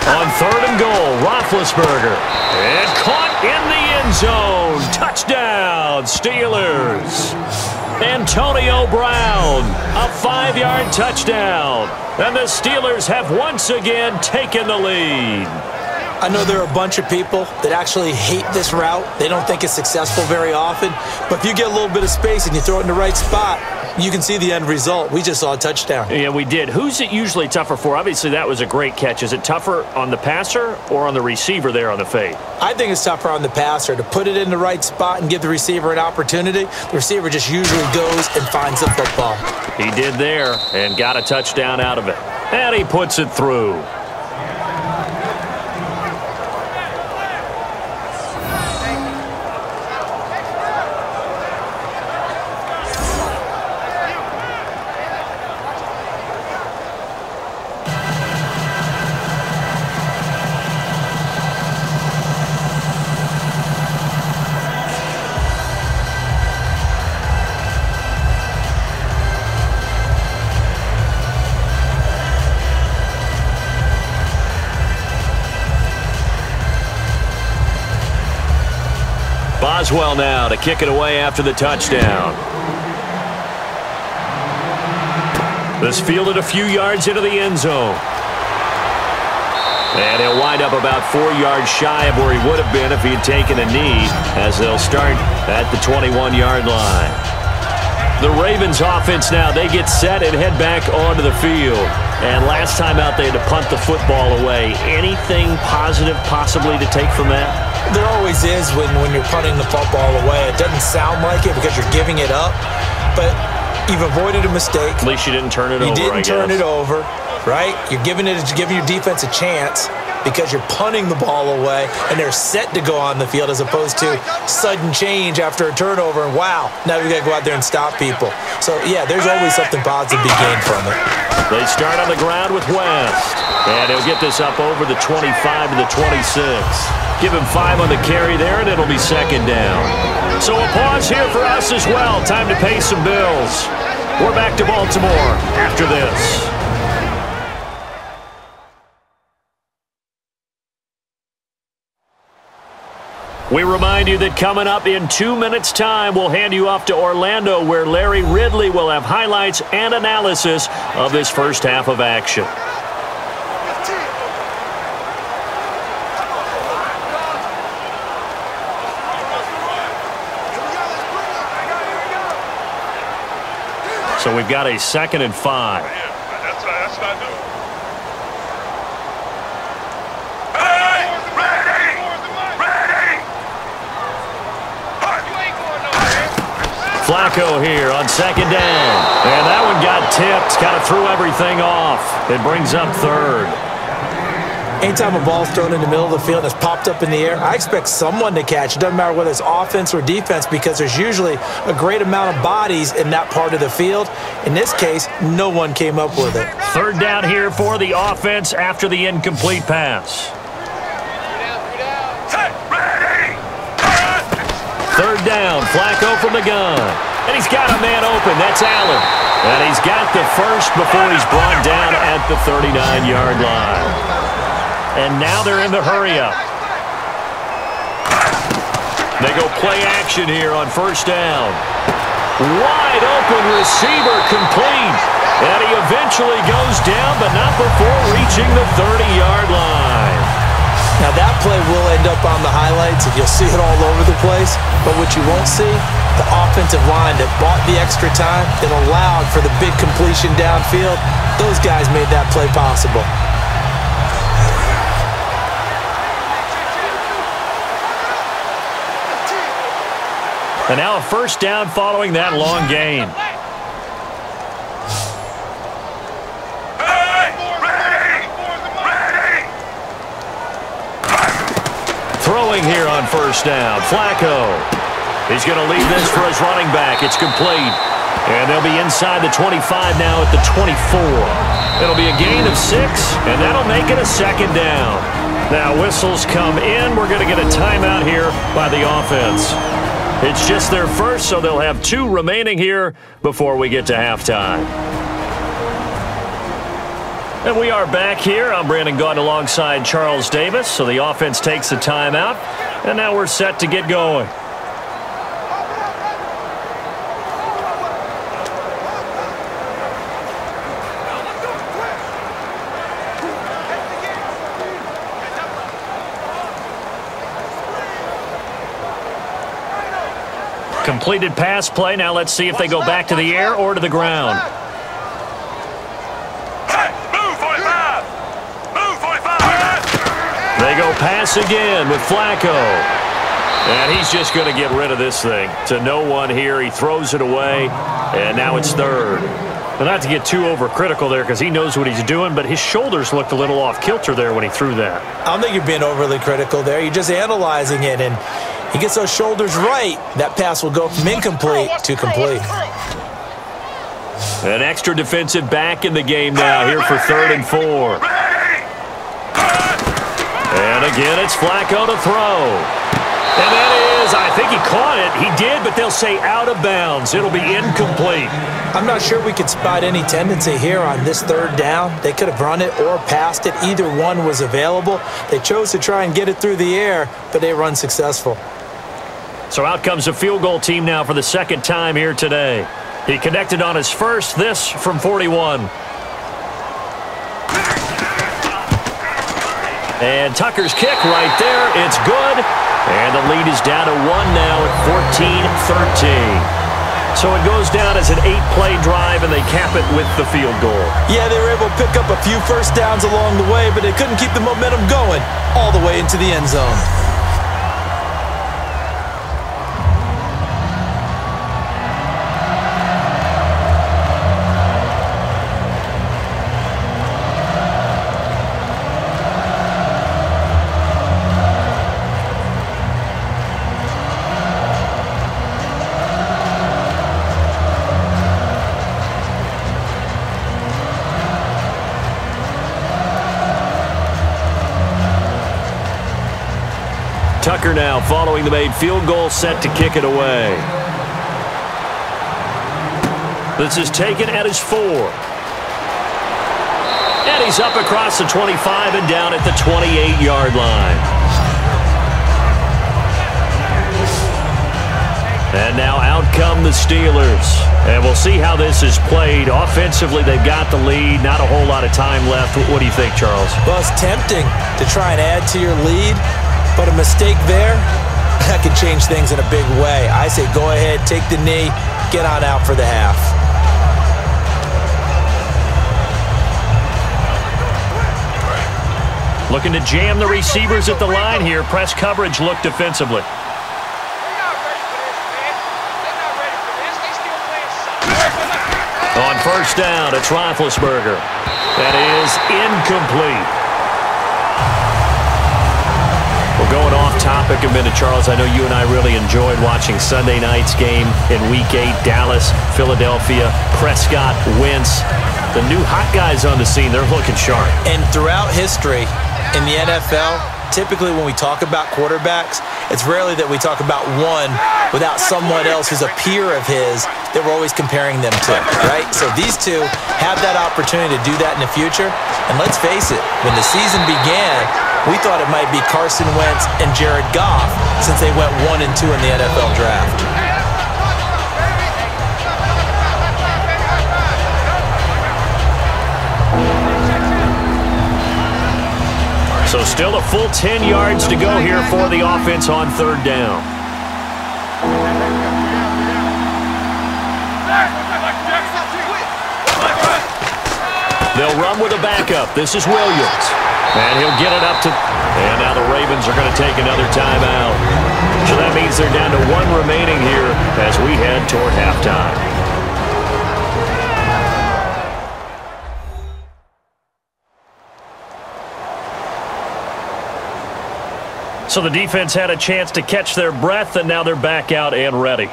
On 3rd and goal, Roethlisberger. And caught in the end zone. Touchdown, Steelers. Antonio Brown, a 5-yard touchdown. And the Steelers have once again taken the lead. I know there are a bunch of people that actually hate this route. They don't think it's successful very often. But if you get a little bit of space and you throw it in the right spot, you can see the end result. We just saw a touchdown. Yeah, we did. Who's it usually tougher for? Obviously, that was a great catch. Is it tougher on the passer or on the receiver there on the fade? I think it's tougher on the passer to put it in the right spot and give the receiver an opportunity. The receiver just usually goes and finds the football. He did there and got a touchdown out of it. And he puts it through. Boswell now to kick it away after the touchdown. This fielded a few yards into the end zone. And he'll wind up about 4 yards shy of where he would have been if he had taken a knee, as they'll start at the 21-yard line. The Ravens offense now, they get set and head back onto the field. And last time out, they had to punt the football away. Anything positive possibly to take from that? There always is when you're punting the football away. It doesn't sound like it because you're giving it up, but you've avoided a mistake. At least you didn't turn it over, You didn't turn it over, right? You're giving your defense a chance because you're punting the ball away, and they're set to go on the field as opposed to sudden change after a turnover, and wow, now we've got to go out there and stop people. So, yeah, there's always something positive to be gained from it. They start on the ground with West, and he'll get this up over the 25 to the 26. Give him 5 on the carry there, and it'll be second down. So a pause here for us as well. Time to pay some bills. We're back to Baltimore after this. We remind you that coming up in 2 minutes' time, we'll hand you off to Orlando, where Larry Ridley will have highlights and analysis of this first half of action. So we've got a 2nd and 5. Yeah, that's what I do. Flacco here on 2nd down. And that one got tipped. Kind of threw everything off. It brings up 3rd. Anytime a ball's thrown in the middle of the field and it's popped up in the air, I expect someone to catch. It doesn't matter whether it's offense or defense because there's usually a great amount of bodies in that part of the field. In this case, no one came up with it. 3rd down here for the offense after the incomplete pass. 3rd down, Flacco from the gun. And he's got a man open. That's Allen. And he's got the first before he's brought down at the 39-yard line. And now they're in the hurry-up. They go play action here on 1st down. Wide open receiver complete. And he eventually goes down, but not before reaching the 30-yard line. Now that play will end up on the highlights, and you'll see it all over the place. But what you won't see, the offensive line that bought the extra time, that allowed for the big completion downfield, those guys made that play possible. And now a 1st down following that long gain. Throwing here on 1st down. Flacco. He's going to leave this for his running back. It's complete. And they'll be inside the 25 now at the 24. It'll be a gain of 6, and that'll make it a 2nd down. Now whistles come in. We're going to get a timeout here by the offense. It's just their first, so they'll have 2 remaining here before we get to halftime. And we are back here. I'm Brandon Gaudin alongside Charles Davis. So the offense takes a timeout, and now we're set to get going. Completed pass play. Now let's see if they go back to the air or to the ground. They go pass again with Flacco. And he's just going to get rid of this thing. To no one here. He throws it away. And now it's 3rd. Now, not to get too overcritical there because he knows what he's doing, but his shoulders looked a little off kilter there when he threw that. I don't think you're being overly critical there. You're just analyzing it, and he gets those shoulders right. That pass will go from incomplete to complete. An extra defensive back in the game now here for 3rd and 4. And again, it's Flacco to throw. And that is, I think he caught it. He did, but they'll say out of bounds. It'll be incomplete. I'm not sure we could spot any tendency here on this 3rd down. They could have run it or passed it. Either one was available. They chose to try and get it through the air, but they run successful. So out comes a field goal team now for the 2nd time here today. He connected on his first, this from 41. And Tucker's kick right there. It's good. And the lead is down to 1 now at 14-13. So it goes down as an 8-play drive, and they cap it with the field goal. Yeah, they were able to pick up a few first downs along the way, but they couldn't keep the momentum going all the way into the end zone. Tucker now following the made field goal, set to kick it away. This is taken at his 4. And he's up across the 25 and down at the 28-yard line. And now out come the Steelers. And we'll see how this is played. Offensively, they've got the lead. Not a whole lot of time left. What do you think, Charles? Well, it's tempting to try and add to your lead. But a mistake there, that could change things in a big way. I say go ahead, take the knee, get on out for the half. Looking to jam the receivers at the line here. Press coverage look defensively. On first down, it's Roethlisberger. That is incomplete. Well, going off topic a minute, Charles, I know you and I really enjoyed watching Sunday night's game in Week 8. Dallas, Philadelphia, Prescott, Wentz. The new hot guys on the scene, they're looking sharp. And throughout history in the NFL, typically when we talk about quarterbacks, it's rarely that we talk about one without someone else who's a peer of his that we're always comparing them to, right? So these two have that opportunity to do that in the future. And let's face it, when the season began, we thought it might be Carson Wentz and Jared Goff since they went 1 and 2 in the NFL draft. So still a full 10 yards to go here for the offense on third down. They'll run with a backup. This is Williams. And he'll get it up to... And now the Ravens are going to take another timeout. So that means they're down to 1 remaining here as we head toward halftime. So the defense had a chance to catch their breath, and now they're back out and ready.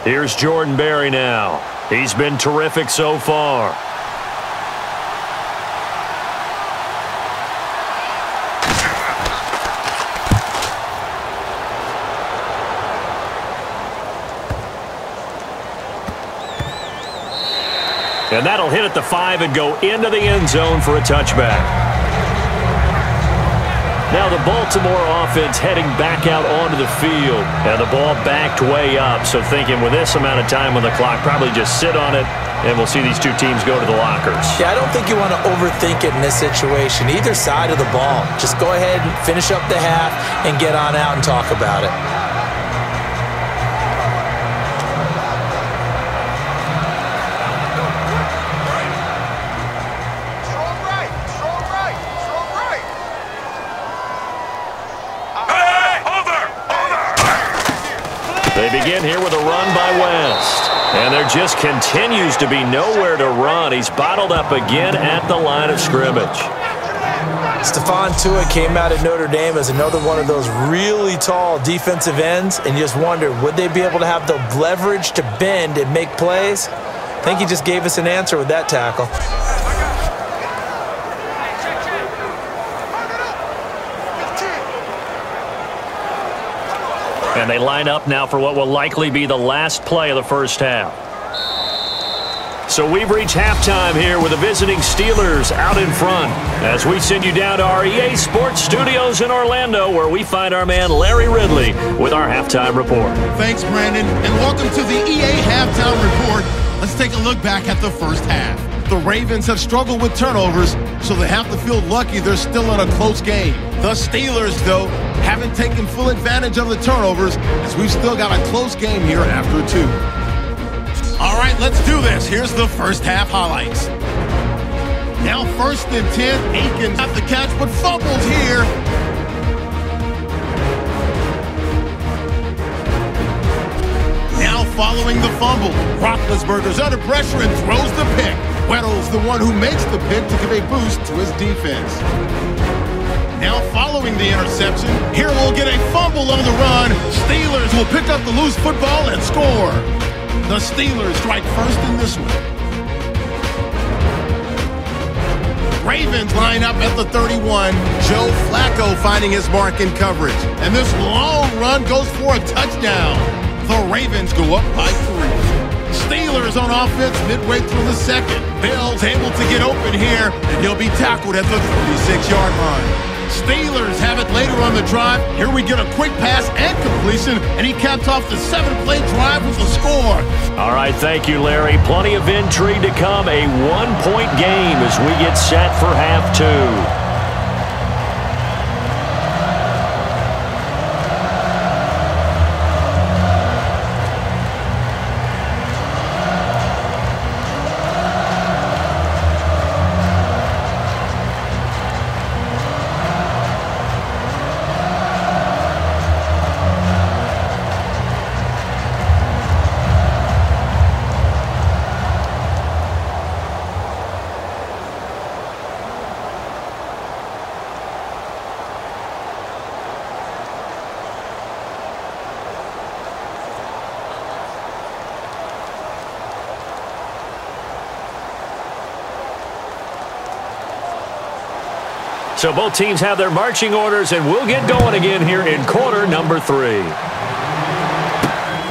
Here's Jordan Berry now. He's been terrific so far. And that'll hit at the 5 and go into the end zone for a touchback. Now the Baltimore offense heading back out onto the field. And the ball backed way up. So thinking with this amount of time on the clock, probably just sit on it, and we'll see these two teams go to the lockers. Yeah, I don't think you want to overthink it in this situation. Either side of the ball. Just go ahead and finish up the half and get on out and talk about it. They begin here with a run by West. And there just continues to be nowhere to run. He's bottled up again at the line of scrimmage. Stephon Tua came out of Notre Dame as another one of those really tall defensive ends, and you just wondered, would they be able to have the leverage to bend and make plays? I think he just gave us an answer with that tackle. And they line up now for what will likely be the last play of the first half. So we've reached halftime here with the visiting Steelers out in front as we send you down to our EA Sports Studios in Orlando, where we find our man Larry Ridley with our halftime report. Thanks, Brandon, and welcome to the EA Halftime Report. Let's take a look back at the first half. The Ravens have struggled with turnovers, so they have to feel lucky they're still in a close game. The Steelers, though, haven't taken full advantage of the turnovers, as we've still got a close game here after 2. All right, let's do this. Here's the first half highlights. Now 1st and 10. Aikens got the catch, but fumbles here. Now following the fumble, Roethlisberger's under pressure and throws the pick. Weddle's the one who makes the pick to give a boost to his defense. Now following the interception, here we'll get a fumble on the run. Steelers will pick up the loose football and score. The Steelers strike first in this one. Ravens line up at the 31. Joe Flacco finding his mark in coverage. And this long run goes for a touchdown. The Ravens go up by 3. Steelers on offense midway through the second. Bell's able to get open here, and he'll be tackled at the 36-yard line. Steelers have it later on the drive. Here we get a quick pass and completion, and he caps off the 7-play drive with a score. All right, thank you, Larry. Plenty of intrigue to come. A one-point game as we get set for half two. So both teams have their marching orders, and we'll get going again here in quarter number 3.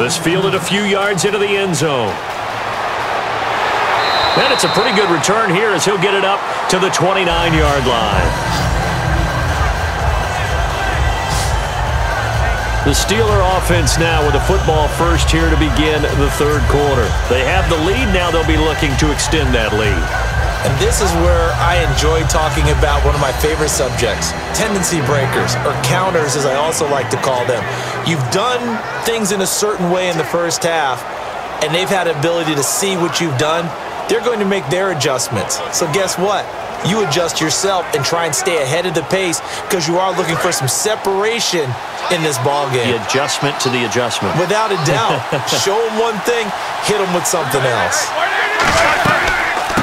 This fielded a few yards into the end zone. And it's a pretty good return here as he'll get it up to the 29-yard line. The Steeler offense now with the football first here to begin the third quarter. They have the lead. Now they'll be looking to extend that lead. And this is where I enjoy talking about one of my favorite subjects, tendency breakers, or counters as I also like to call them. You've done things in a certain way in the first half, and they've had the ability to see what you've done. They're going to make their adjustments. So guess what? You adjust yourself and try and stay ahead of the pace because you are looking for some separation in this ballgame. The adjustment to the adjustment. Without a doubt. Show them one thing, hit them with something else.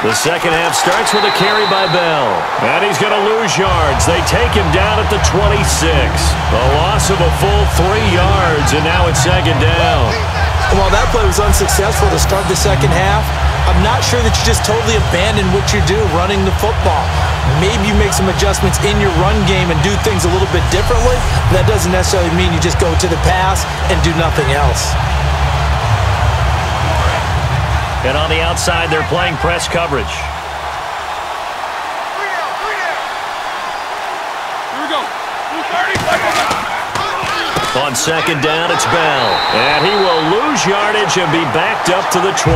The second half starts with a carry by Bell. And he's going to lose yards. They take him down at the 26. A loss of a full 3 yards, and now it's second down. While that play was unsuccessful to start the second half, I'm not sure that you just totally abandon what you do running the football. Maybe you make some adjustments in your run game and do things a little bit differently. That doesn't necessarily mean you just go to the pass and do nothing else. And on the outside, they're playing press coverage. Here we go. 30. On second down, it's Bell. And he will lose yardage and be backed up to the 24.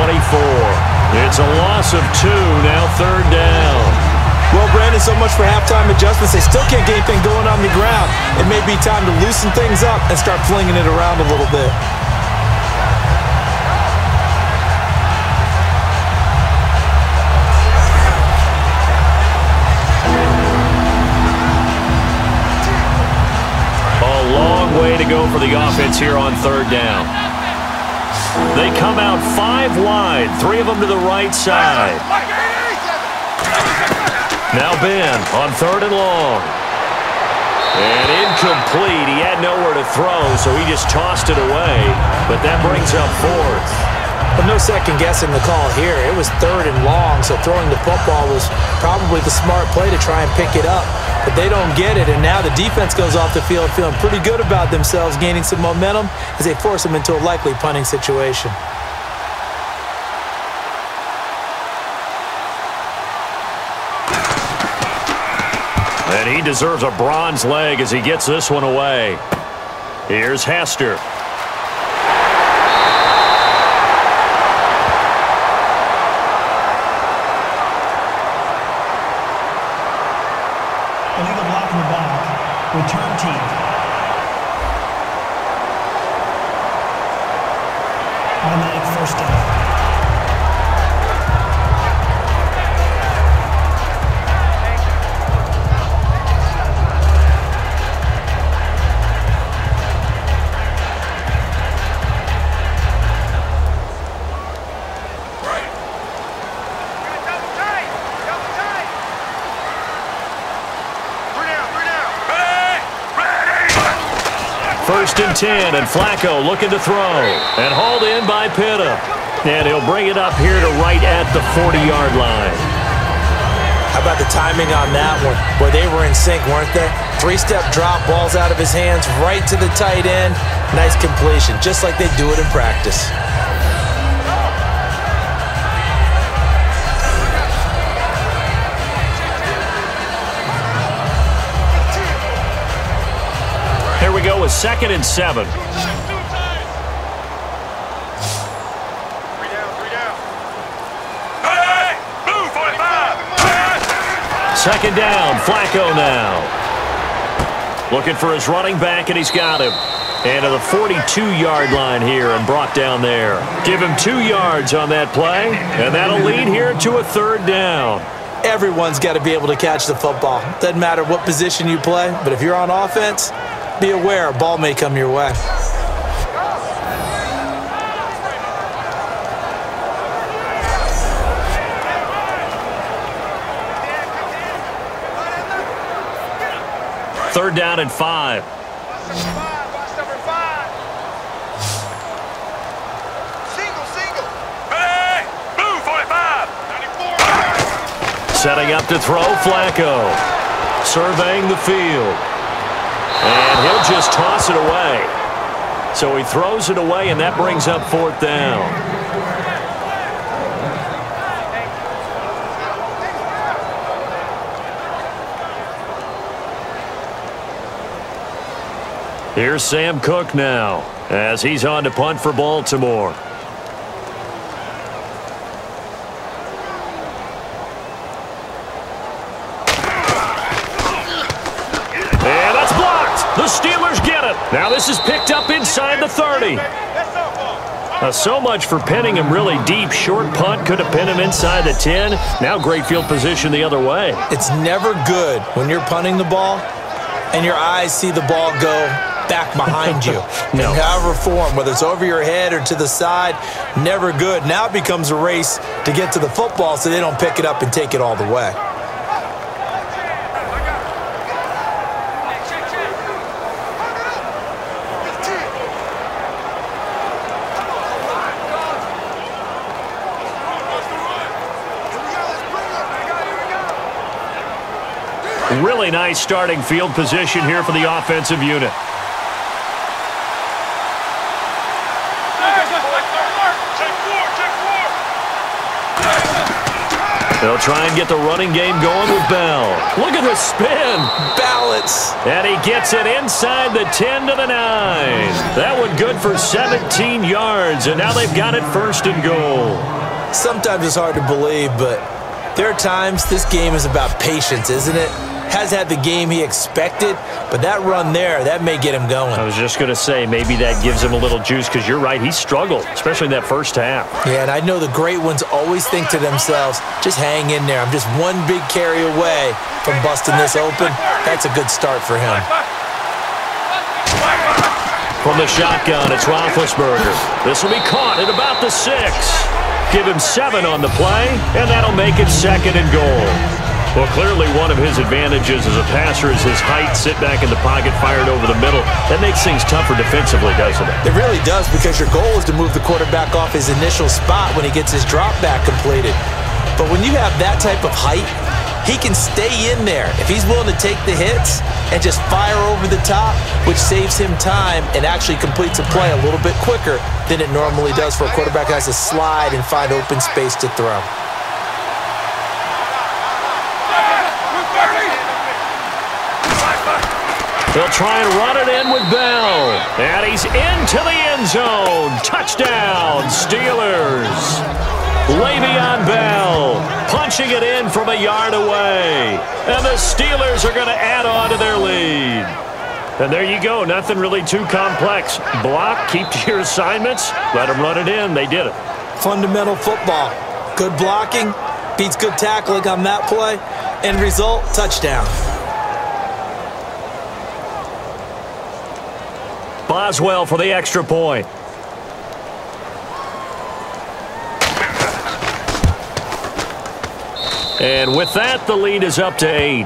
It's a loss of 2, now third down. Well, Brandon, so much for halftime adjustments. They still can't get anything going on the ground. It may be time to loosen things up and start flinging it around a little bit. Way to go for the offense here on third down. They come out 5 wide, 3 of them to the right side. Now Ben on third and long. And incomplete. He had nowhere to throw, so he just tossed it away. But that brings up fourth. But no second guessing the call here. It was third and long, so throwing the football was probably the smart play to try and pick it up. But they don't get it, and now the defense goes off the field feeling pretty good about themselves, gaining some momentum as they force them into a likely punting situation. And he deserves a bronze leg as he gets this one away. Here's Hester. Illegal block in the back. Return team. Automatic first down. First and 10, and Flacco looking to throw. And hauled in by Pitta. And he'll bring it up here to right at the 40-yard line. How about the timing on that one? Boy, they were in sync, weren't they? 3-step drop, balls out of his hands, right to the tight end. Nice completion, just like they do it in practice. Here we go with 2nd and 7. Second down, Flacco now. Looking for his running back, and he's got him. And to the 42-yard line here and brought down there. Give him 2 yards on that play, and that'll lead here to a third down. Everyone's got to be able to catch the football. Doesn't matter what position you play, but if you're on offense, be aware a ball may come your way. Third down and 5. Box number 5. Single. Hey! Move, 45. 94. Setting up to throw, Flacco. Surveying the field. And he'll just toss it away. So he throws it away, and that brings up fourth down. Here's Sam Cook now as he's on to punt for Baltimore. And that's blocked. The Steelers get it. Now this is picked up inside the 30. So much for pinning him really deep. Short punt could have pinned him inside the 10. Now great field position the other way. It's never good when you're punting the ball and your eyes see the ball go back behind you. No. In however form, whether it's over your head or to the side, never good. Now it becomes a race to get to the football so they don't pick it up and take it all the way. Really nice starting field position here for the offensive unit. They'll try and get the running game going with Bell. Look at the spin. Balance. And he gets it inside the 10 to the 9. That one good for 17 yards, and now they've got it first and goal. Sometimes it's hard to believe, but there are times this game is about patience, isn't it? Has had the game he expected, but that run there, that may get him going. I was just going to say, maybe that gives him a little juice, because you're right, he struggled, especially in that first half. Yeah, and I know the great ones always think to themselves, just hang in there. I'm just one big carry away from busting this open. That's a good start for him. From the shotgun, it's Roethlisberger. This will be caught at about the 6. Give him 7 on the play, and that'll make it second and goal. Well, clearly one of his advantages as a passer is his height, sit back in the pocket, fired over the middle. That makes things tougher defensively, doesn't it? It really does, because your goal is to move the quarterback off his initial spot when he gets his drop back completed. But when you have that type of height, he can stay in there if he's willing to take the hits and just fire over the top, which saves him time and actually completes a play a little bit quicker than it normally does for a quarterback who has to slide and find open space to throw. They'll try and run it in with Bell. And he's into the end zone. Touchdown, Steelers. Le'Veon Bell punching it in from a yard away. And the Steelers are going to add on to their lead. And there you go. Nothing really too complex. Block, keep to your assignments, let them run it in. They did it. Fundamental football. Good blocking beats good tackling on that play. End result, touchdown. Boswell for the extra point. And with that, the lead is up to 8.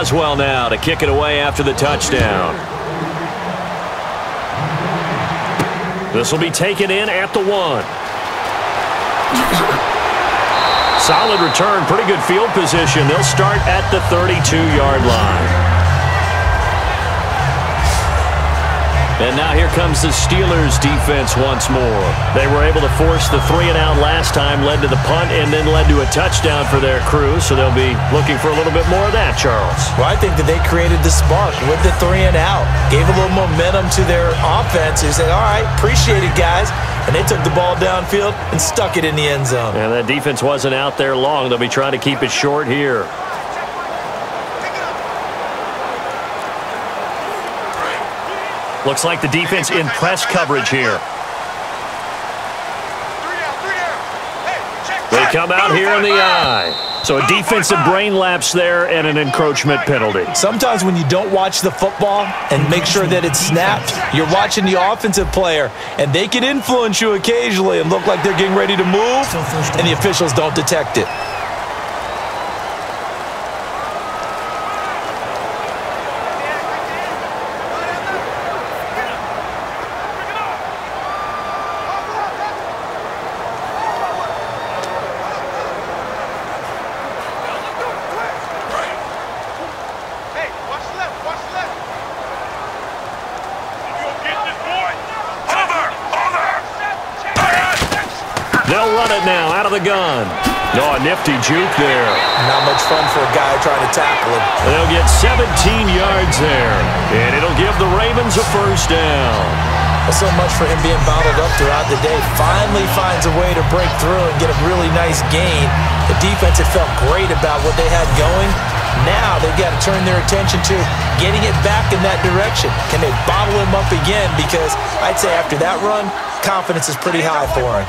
Boswell now to kick it away after the touchdown. This will be taken in at the 1. Solid return, pretty good field position. They'll start at the 32-yard line. And now here comes the Steelers defense once more. They were able to force the 3-and-out last time, led to the punt, and then led to a touchdown for their crew. So they'll be looking for a little bit more of that, Charles. Well, I think that they created the spark with the 3-and-out. Gave a little momentum to their offense. They said, all right, appreciate it, guys. And they took the ball downfield and stuck it in the end zone. And that defense wasn't out there long. They'll be trying to keep it short here. Looks like the defense in press coverage here. They come out here in the eye. So a defensive brain lapse there and an encroachment penalty. Sometimes when you don't watch the football and make sure that it's snapped, you're watching the offensive player, and they can influence you occasionally and look like they're getting ready to move, and the officials don't detect it. They'll run it now out of the gun. Oh, a nifty juke there. Not much fun for a guy trying to tackle him. They'll get 17 yards there, and it'll give the Ravens a first down. So much for him being bottled up throughout the day. Finally finds a way to break through and get a really nice gain. The defense had felt great about what they had going. Now they've got to turn their attention to getting it back in that direction. Can they bottle him up again? Because I'd say after that run, confidence is pretty high for him.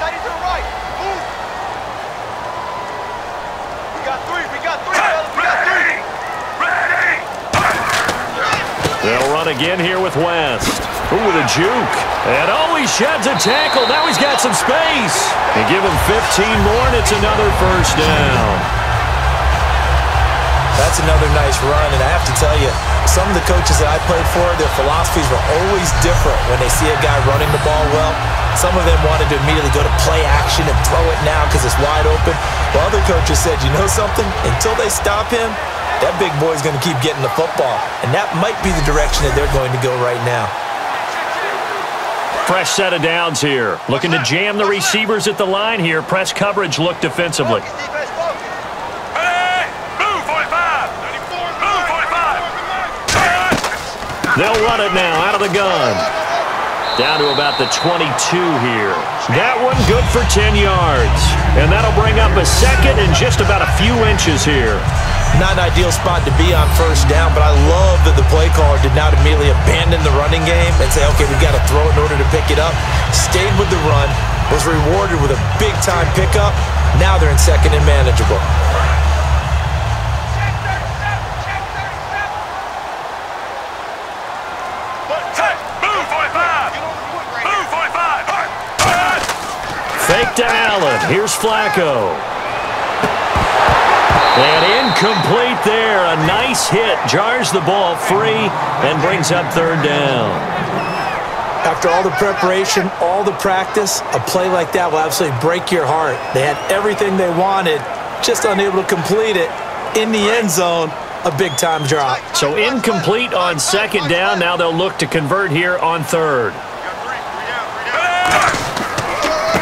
They'll run again here with West. Ooh, with a juke. And oh, he sheds a tackle. Now he's got some space. And give him 15 more, and it's another first down. That's another nice run, and I have to tell you, some of the coaches that I played for, their philosophies were always different when they see a guy running the ball well. Some of them wanted to immediately go to play action and throw it now because it's wide open. While other coaches said, you know something? Until they stop him, that big boy's going to keep getting the football. And that might be the direction that they're going to go right now. Fresh set of downs here. Looking to jam the receivers at the line here. Press coverage look defensively. They'll run it now out of the gun. Down to about the 22 here. That one good for 10 yards. And that'll bring up a second and just about a few inches here. Not an ideal spot to be on first down, but I love that the play caller did not immediately abandon the running game and say, okay, we've got to throw it in order to pick it up. Stayed with the run, was rewarded with a big-time pickup. Now they're in second and manageable. Fake to Allen. Here's Flacco. And incomplete there. A nice hit. Jars the ball free and brings up third down. After all the preparation, all the practice, a play like that will absolutely break your heart. They had everything they wanted, just unable to complete it. In the end zone, a big-time drop. So incomplete on second down. Now they'll look to convert here on third.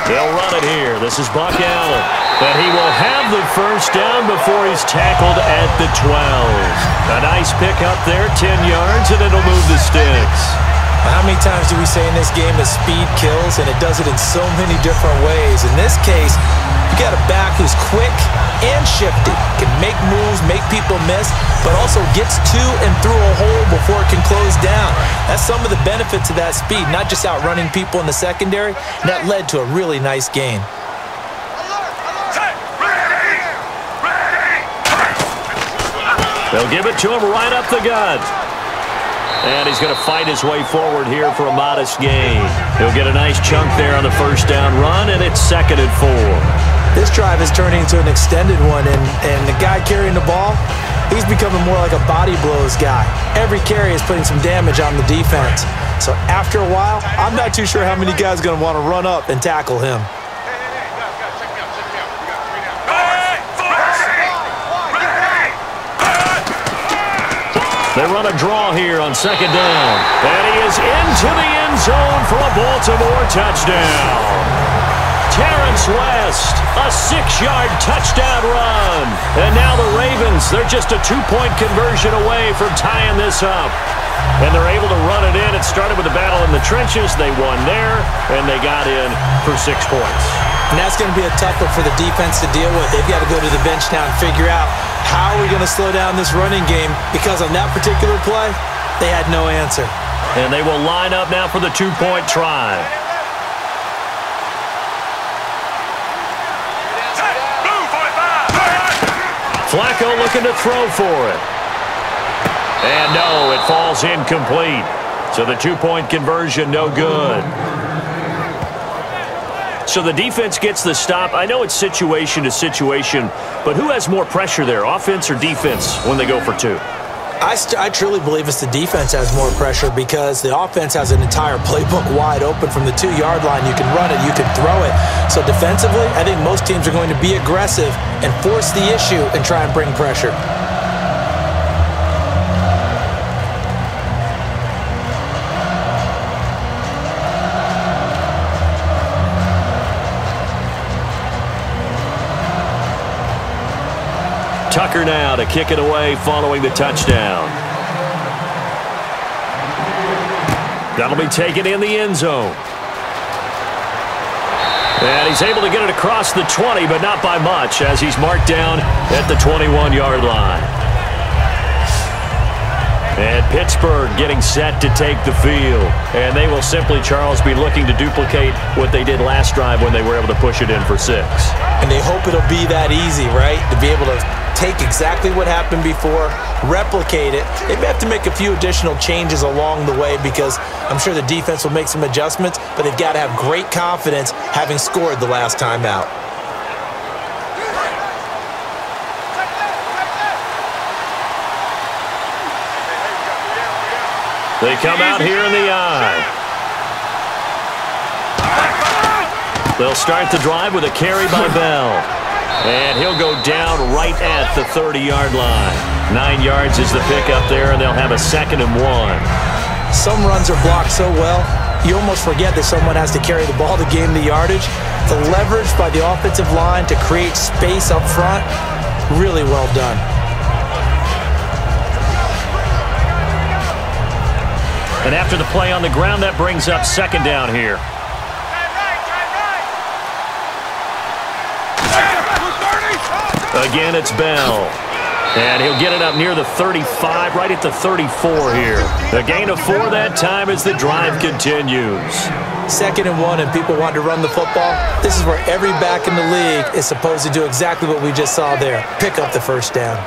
They'll run it here. This is Buck Allen. But he will have the first down before he's tackled at the 12. A nice pick up there, 10 yards, and it'll move the sticks. How many times do we say in this game that speed kills, and it does it in so many different ways? In this case, you got a back who's quick and shifty, can make moves, make people miss, but also gets to and through a hole before it can close down. That's some of the benefits of that speed, not just outrunning people in the secondary, and that led to a really nice gain. They'll give it to him right up the gut. And he's going to fight his way forward here for a modest gain. He'll get a nice chunk there on the first down run, and it's 2nd and 4. This drive is turning into an extended one, and the guy carrying the ball, he's becoming more like a body blows guy. Every carry is putting some damage on the defense. So after a while, I'm not too sure how many guys are going to want to run up and tackle him. They run a draw here on second down. And he is into the end zone for a Baltimore touchdown. Terrence West, a 6-yard touchdown run. And now the Ravens, they're just a 2-point conversion away from tying this up. And they're able to run it in. It started with a battle in the trenches. They won there, and they got in for 6 points. And that's going to be a tough one for the defense to deal with. They've got to go to the bench now and figure out how are we going to slow down this running game, because on that particular play, they had no answer. And they will line up now for the 2-point try. Flacco looking to throw for it. And no, it falls incomplete. So the 2-point conversion, no good. So the defense gets the stop. I know it's situation to situation, but who has more pressure there, offense or defense, when they go for 2? I truly believe it's the defense has more pressure, because the offense has an entire playbook wide open from the 2-yard line. You can run it, you can throw it. So defensively, I think most teams are going to be aggressive and force the issue and try and bring pressure. Tucker now to kick it away following the touchdown. That'll be taken in the end zone. And he's able to get it across the 20, but not by much, as he's marked down at the 21-yard line. And Pittsburgh getting set to take the field. And they will simply, Charles, be looking to duplicate what they did last drive when they were able to push it in for 6. And they hope it'll be that easy, right? To be able to take exactly what happened before, replicate it. They may have to make a few additional changes along the way, because I'm sure the defense will make some adjustments, but they've got to have great confidence having scored the last time out. They come out here in the eye. They'll start the drive with a carry by Bell. And he'll go down right at the 30-yard line. 9 yards is the pickup there, and they'll have a 2nd and 1. Some runs are blocked so well, you almost forget that someone has to carry the ball to gain the yardage. The leverage by the offensive line to create space up front, really well done. And after the play on the ground, that brings up 2nd down here. Again, it's Bell. And he'll get it up near the 35, right at the 34 here. A gain of 4 that time as the drive continues. 2nd and 1, and people want to run the football. This is where every back in the league is supposed to do exactly what we just saw there. Pick up the 1st down.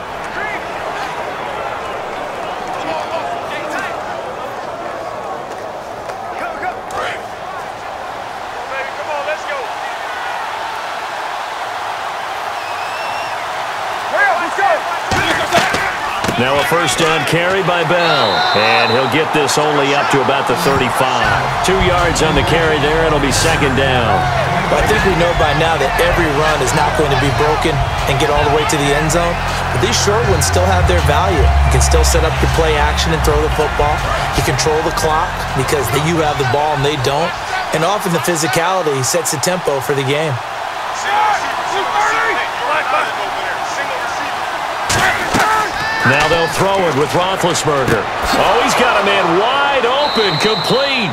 Now a 1st down carry by Bell. And he'll get this only up to about the 35. 2 yards on the carry there. It'll be 2nd down. Well, I think we know by now that every run is not going to be broken and get all the way to the end zone. But these short ones still have their value. You can still set up your play action and throw the football. You control the clock because you have the ball and they don't. And often the physicality sets the tempo for the game. Now they'll throw it with Roethlisberger. Oh, he's got a man wide open, complete.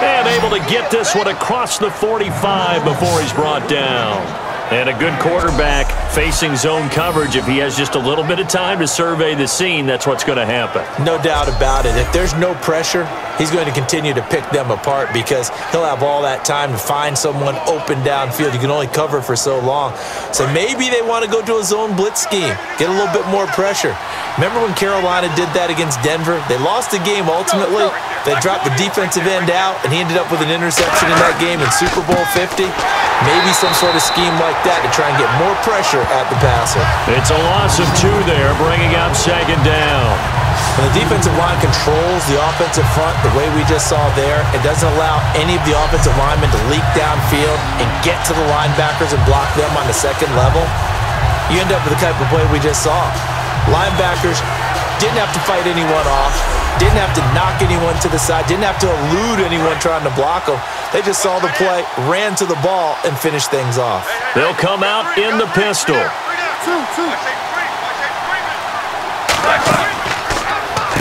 And able to get this one across the 45 before he's brought down. And a good quarterback facing zone coverage. If he has just a little bit of time to survey the scene, that's what's going to happen. No doubt about it. If there's no pressure, he's going to continue to pick them apart because he'll have all that time to find someone open downfield. You can only cover for so long. So maybe they want to go to a zone blitz scheme, get a little bit more pressure. Remember when Carolina did that against Denver? They lost the game ultimately, They dropped the defensive end out, and he ended up with an interception in that game in Super Bowl 50. Maybe some sort of scheme like that to try and get more pressure at the passer. It's a loss of 2 there, bringing up second down. When the defensive line controls the offensive front the way we just saw there, it doesn't allow any of the offensive linemen to leak downfield and get to the linebackers and block them on the second level. You end up with the type of play we just saw. Linebackers didn't have to fight anyone off, didn't have to knock anyone to the side, didn't have to elude anyone trying to block them. They just saw the play, ran to the ball, and finished things off. They'll come out in the pistol.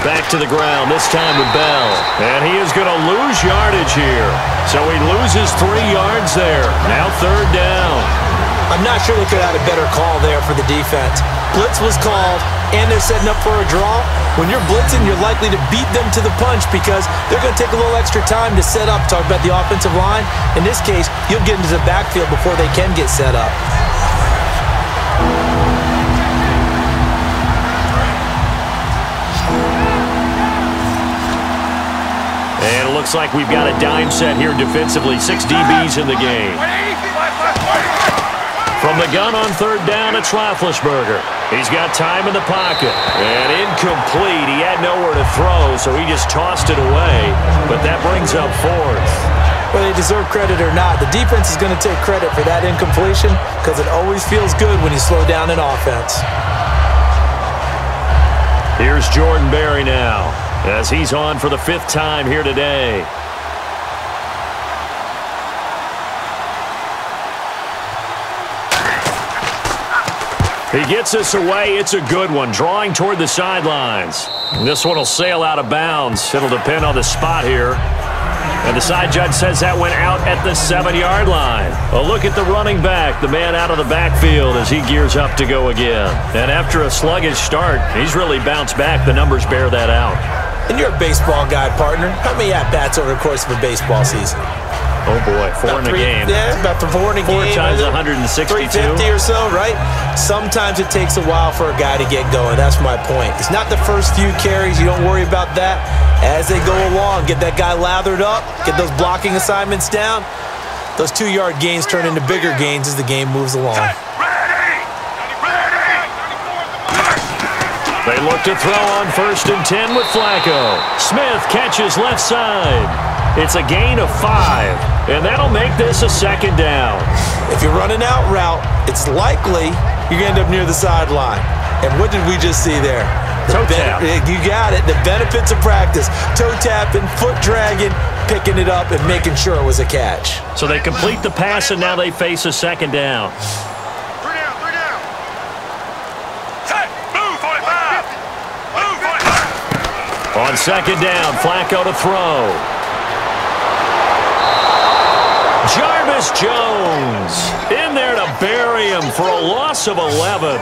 Back to the ground, this time with Bell. And he is going to lose yardage here. So he loses 3 yards there. Now third down. I'm not sure they could have had a better call there for the defense. Blitz was called, and they're setting up for a draw. When you're blitzing, you're likely to beat them to the punch because they're going to take a little extra time to set up. Talk about the offensive line. In this case, you'll get into the backfield before they can get set up. And it looks like we've got a dime set here defensively. 6 DBs in the game. From the gun on third down, it's Roethlisberger. He's got time in the pocket. And incomplete. He had nowhere to throw, so he just tossed it away. But that brings up 4th. Whether they deserve credit or not, the defense is going to take credit for that incompletion because it always feels good when you slow down an offense. Here's Jordan Berry now, as he's on for the 5th time here today. He gets this away. It's a good one, drawing toward the sidelines. This one will sail out of bounds. It'll depend on the spot here. And the side judge says that went out at the 7-yard line. A look at the running back, the man out of the backfield as he gears up to go again. And after a sluggish start, he's really bounced back. The numbers bear that out. And you're a baseball guy, partner. How many at-bats over the course of a baseball season? Oh, boy, 4 in a game. Yeah, about 4 in a game. 4 times 162. 350 or so, right? Sometimes it takes a while for a guy to get going. That's my point. It's not the first few carries. You don't worry about that. As they go along, get that guy lathered up, get those blocking assignments down. Those 2-yard gains turn into bigger gains as the game moves along. They look to throw on 1st and 10 with Flacco. Smith catches left side. It's a gain of 5, and that'll make this a 2nd down. If you're running out route, it's likely you're going to end up near the sideline. And what did we just see there? Toe tap. You got it. The benefits of practice. Toe tapping, foot dragging, picking it up, and making sure it was a catch. So they complete the pass, and now they face a 2nd down. 3 down, 3 down. Move, 45. Move, 45. On 2nd down, Flacco to throw. Jarvis Jones in there to bury him for a loss of 11.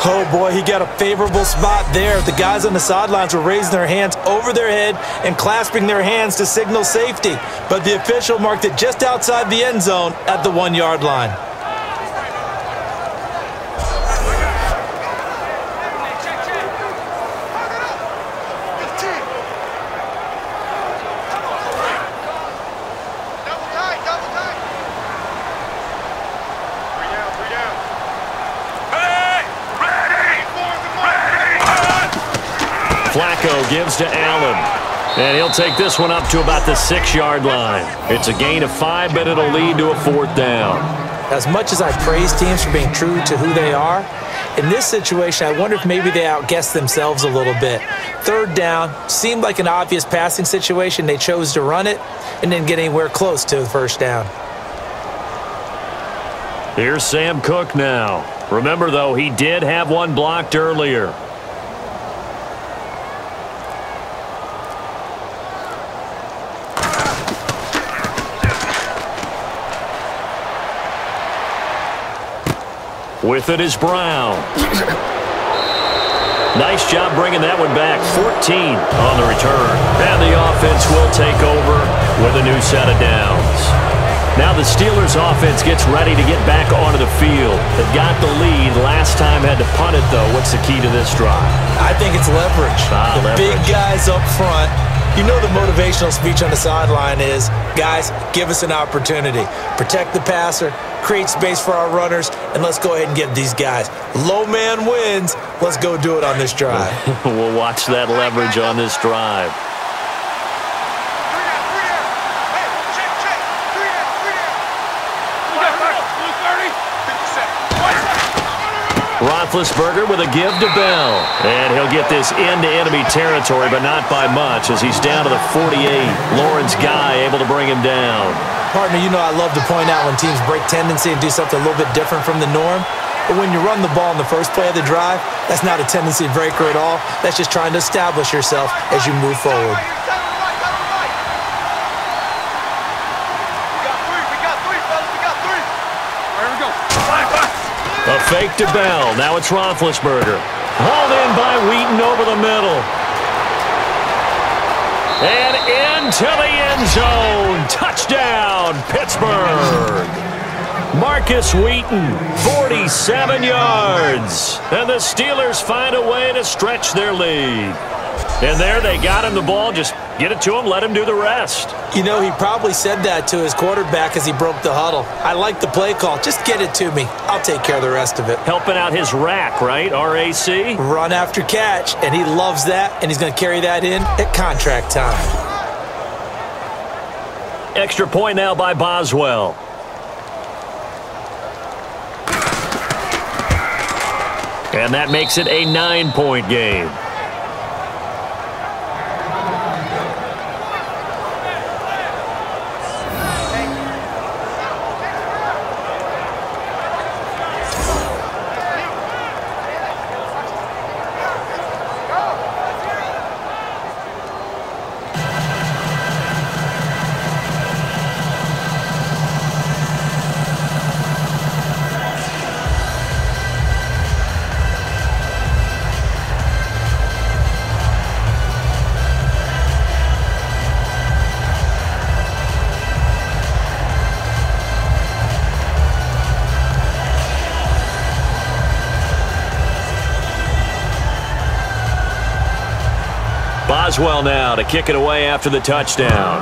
Oh, boy, he got a favorable spot there. The guys on the sidelines were raising their hands over their head and clasping their hands to signal safety. But the official marked it just outside the end zone at the 1-yard line. Flacco gives to Allen. And he'll take this one up to about the 6-yard line. It's a gain of 5, but it'll lead to a 4th down. As much as I praise teams for being true to who they are, in this situation, I wonder if maybe they outguessed themselves a little bit. 3rd down seemed like an obvious passing situation. They chose to run it and didn't get anywhere close to the 1st down. Here's Sam Cook now. Remember, though, he did have one blocked earlier. With it is Brown. Nice job bringing that one back. 14 on the return. And the offense will take over with a new set of downs. Now the Steelers offense gets ready to get back onto the field. They've got the lead. Last time had to punt it, though. What's the key to this drive? I think it's leverage. Leverage. Big guys up front You know the motivational speech on the sideline is, guys, give us an opportunity. Protect the passer, create space for our runners, and let's go ahead and get these guys. Low man wins. Let's go do it on this drive. We'll watch that leverage on this drive. Roethlisberger with a give to Bell. And he'll get this into enemy territory, but not by much as he's down to the 48. Lawrence Guy able to bring him down. Partner, you know I love to point out when teams break tendency and do something a little bit different from the norm. But when you run the ball in the first play of the drive, that's not a tendency breaker at all. That's just trying to establish yourself as you move forward. A fake to Bell. Now it's Roethlisberger. Hauled in by Wheaton over the middle. And into the end zone. Touchdown, Pittsburgh. Marcus Wheaton, 47 yards. And the Steelers find a way to stretch their lead. And there they got him the ball. Just get it to him, let him do the rest. You know, he probably said that to his quarterback as he broke the huddle. I like the play call. Just get it to me. I'll take care of the rest of it. Helping out his rack, right? RAC? Run after catch, and he loves that, and he's going to carry that in at contract time. Extra point now by Boswell. And that makes it a 9-point game. Boswell now to kick it away after the touchdown.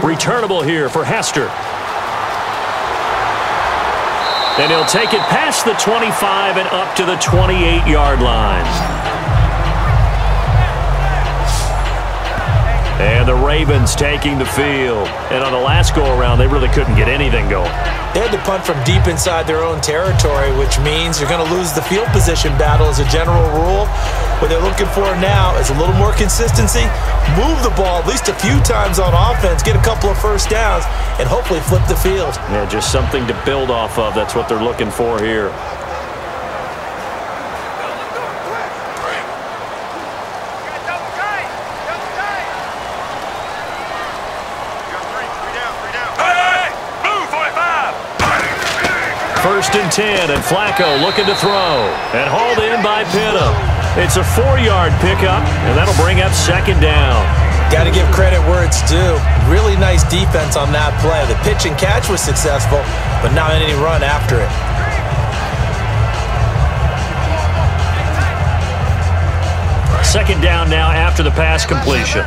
Returnable here for Hester. And he'll take it past the 25 and up to the 28-yard line. And the Ravens taking the field. And on the last go-around, they really couldn't get anything going. They had to punt from deep inside their own territory, which means you're going to lose the field position battle as a general rule. What they're looking for now is a little more consistency, move the ball at least a few times on offense, get a couple of first downs, and hopefully flip the field. Yeah, just something to build off of. That's what they're looking for here. First and 10, and Flacco looking to throw. And hauled in by Pittem. It's a 4-yard pickup, and that'll bring up second down. Got to give credit where it's due. Really nice defense on that play. The pitch and catch was successful, but not any run after it. Second down now after the pass completion.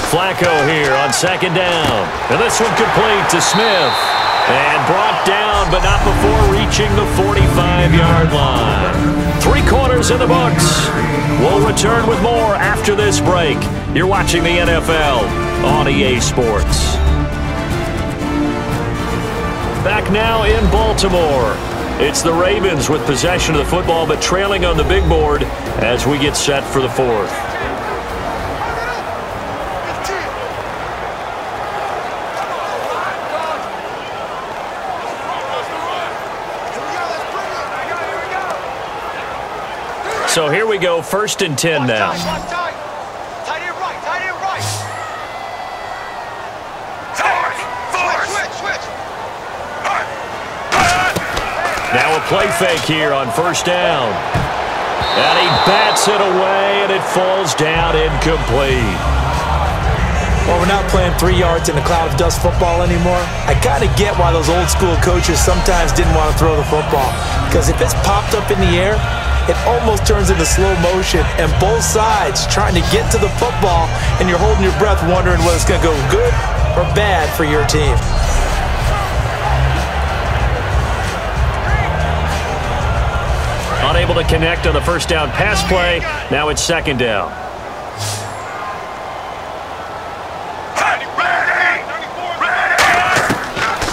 Flacco here on second down. And this one complete to Smith. And brought down, but not before reaching the 45-yard line. 3 quarters in the books. We'll return with more after this break. You're watching the NFL on EA Sports. Back now in Baltimore. It's the Ravens with possession of the football, but trailing on the big board as we get set for the fourth. So here we go, first and 10 now. Tight end right. Switch. Now a play fake here on first down. And he bats it away, and it falls down incomplete. Well, we're not playing 3 yards in a cloud of dust football anymore. I kind of get why those old school coaches sometimes didn't want to throw the football. Because if it's popped up in the air, it almost turns into slow motion, and both sides trying to get to the football, and you're holding your breath wondering whether it's going to go good or bad for your team. Unable to connect on the first down pass play. Now it's second down.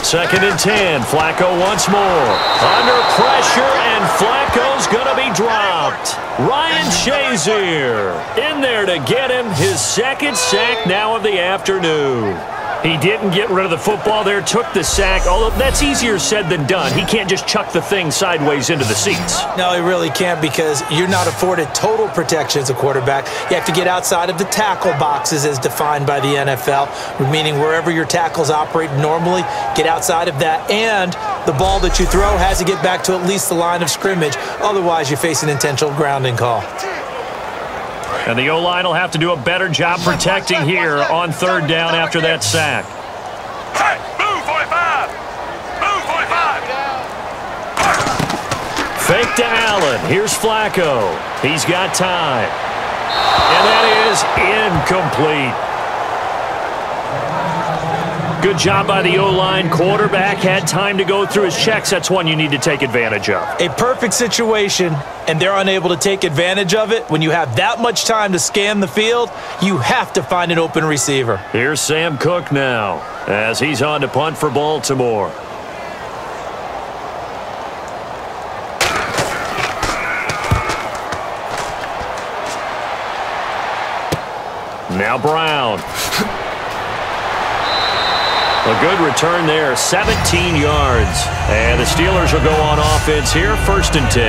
Second and 10. Flacco once more. Under pressure, and Flacco's going to be dropped. Ryan Shazier in there to get him his second sack now of the afternoon. He didn't get rid of the football there, took the sack, although that's easier said than done. He can't just chuck the thing sideways into the seats. No, he really can't, because you're not afforded total protection as a quarterback. You have to get outside of the tackle boxes as defined by the NFL, meaning wherever your tackles operate normally, get outside of that, and the ball that you throw has to get back to at least the line of scrimmage. Otherwise, you face an intentional grounding call. And the O-line will have to do a better job protecting here on third down after that sack. Hey, move 45! Move 45! Fake to Allen. Here's Flacco. He's got time. And that is incomplete. Good job by the O-line. Quarterback had time to go through his checks. That's one you need to take advantage of. A perfect situation, and they're unable to take advantage of it. When you have that much time to scan the field, you have to find an open receiver. Here's Sam Cook now as he's on to punt for Baltimore. Now Brown. A good return there, 17 yards. And the Steelers will go on offense here, first and 10.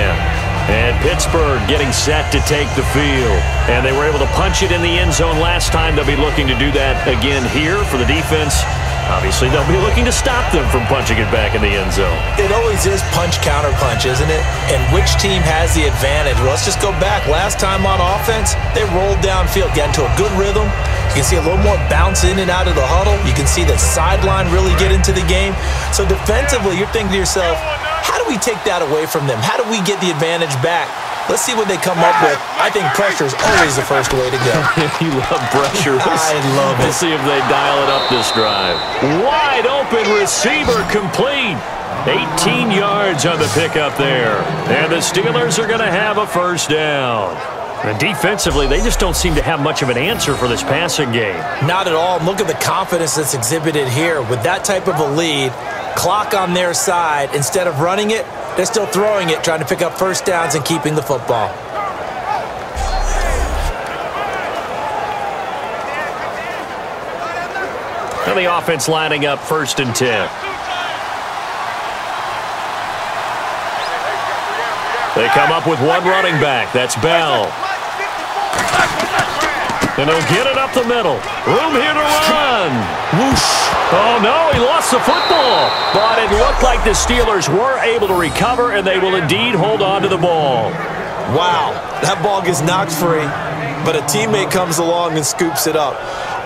And Pittsburgh getting set to take the field. And they were able to punch it in the end zone last time. They'll be looking to do that again here for the defense. Obviously, they'll be looking to stop them from punching it back in the end zone. It always is punch-counter-punch, isn't it? And which team has the advantage? Well, let's just go back. Last time on offense, they rolled downfield, got into a good rhythm. You can see a little more bounce in and out of the huddle. You can see the sideline really get into the game. So defensively, you're thinking to yourself, how do we take that away from them? How do we get the advantage back? Let's see what they come up with. I think pressure is always the first way to go. You love pressure. I love it. We'll see if they dial it up this drive. Wide open receiver complete. 18 yards on the pickup there. And the Steelers are going to have a first down. And defensively, they just don't seem to have much of an answer for this passing game. Not at all. Look at the confidence that's exhibited here. With that type of a lead, clock on their side, instead of running it, they're still throwing it, trying to pick up first downs and keeping the football. And the offense lining up first and 10. They come up with one running back. That's Bell. And he'll get it up the middle. Room here to run. Whoosh. Oh, no, he lost the football. But it looked like the Steelers were able to recover, and they will indeed hold on to the ball. Wow, that ball gets knocked free, but a teammate comes along and scoops it up.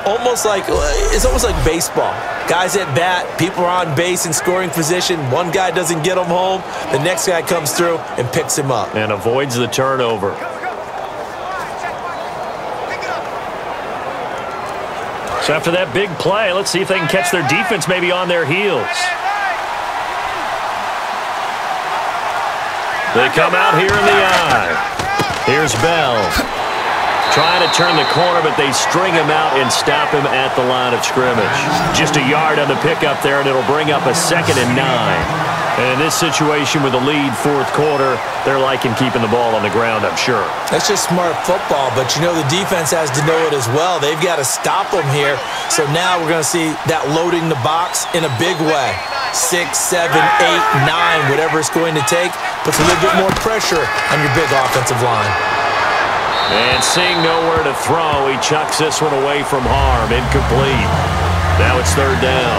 It's almost like baseball. Guys at bat, people are on base in scoring position. One guy doesn't get him home. The next guy comes through and picks him up. And avoids the turnover. So after that big play, let's see if they can catch their defense maybe on their heels. They come out here in the eye. Here's Bell. Trying to turn the corner, but they string him out and stop him at the line of scrimmage. Just a yard on the pickup there, and it'll bring up a 2nd and 9. And in this situation with the lead fourth quarter, they're liking keeping the ball on the ground, I'm sure. That's just smart football, but you know the defense has to know it as well. They've got to stop them here. So now we're going to see that loading the box in a big way. 6, 7, 8, 9, whatever it's going to take, puts a little bit more pressure on your big offensive line. And seeing nowhere to throw, he chucks this one away from harm. Incomplete. Now it's third down.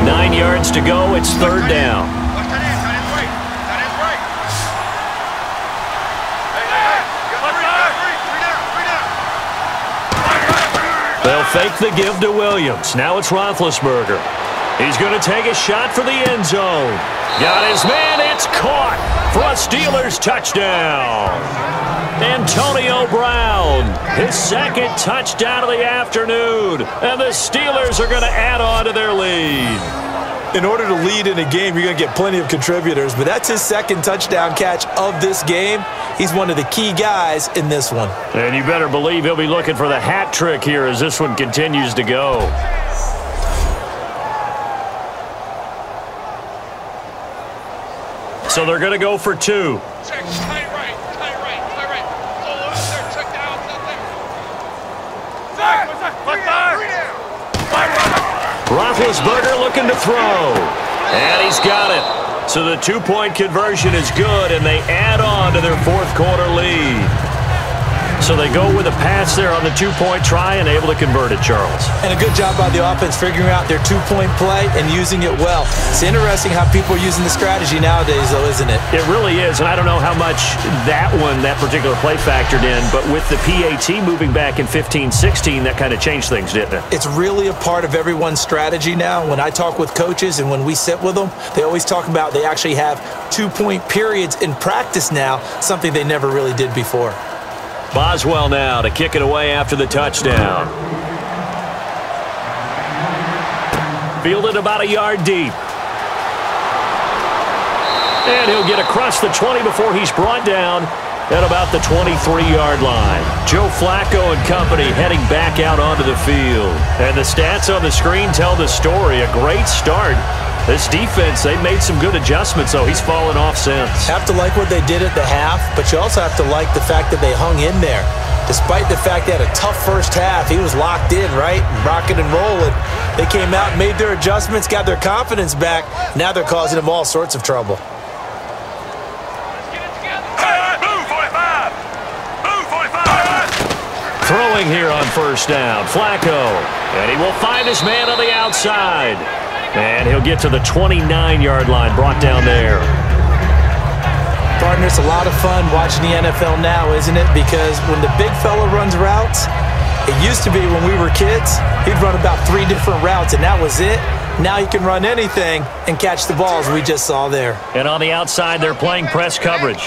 Nine yards to go. It's third down. They'll fake the give to Williams. Now it's Roethlisberger. He's going to take a shot for the end zone. Got his man. It's caught for a Steelers touchdown. Antonio Brown, his second touchdown of the afternoon. And the Steelers are going to add on to their lead. In order to lead in a game, you're going to get plenty of contributors, but that's his second touchdown catch of this game. He's one of the key guys in this one. And you better believe he'll be looking for the hat trick here as this one continues to go. So they're going to go for 2. Check, tight right. Solo up there, check the outside there. Roethlisberger looking to throw. And he's got it. So the 2-point conversion is good, and they add on to their fourth quarter lead. So they go with a pass there on the 2-point try and able to convert it, Charles. And a good job by the offense figuring out their 2-point play and using it well. It's interesting how people are using the strategy nowadays, though, isn't it? It really is, and I don't know how much that particular play factored in, but with the PAT moving back in 15-16, that kind of changed things, didn't it? It's really a part of everyone's strategy now. When I talk with coaches and when we sit with them, they always talk about they actually have 2-point periods in practice now, something they never really did before. Boswell now to kick it away after the touchdown. Fielded about a yard deep. And he'll get across the 20 before he's brought down at about the 23-yard line. Joe Flacco and company heading back out onto the field. And the stats on the screen tell the story. A great start. This defense, they've made some good adjustments, though. He's fallen off since. Have to like what they did at the half, but you also have to like the fact that they hung in there. Despite the fact they had a tough first half, he was locked in, right? Rocking and rolling. They came out, made their adjustments, got their confidence back. Now they're causing them all sorts of trouble. Throwing here on first down, Flacco. And he will find his man on the outside. And he'll get to the 29-yard line, brought down there. Partner, it's a lot of fun watching the NFL now, isn't it? Because when the big fella runs routes, it used to be when we were kids, he'd run about 3 different routes, and that was it. Now he can run anything and catch the balls we just saw there. And on the outside, they're playing press coverage.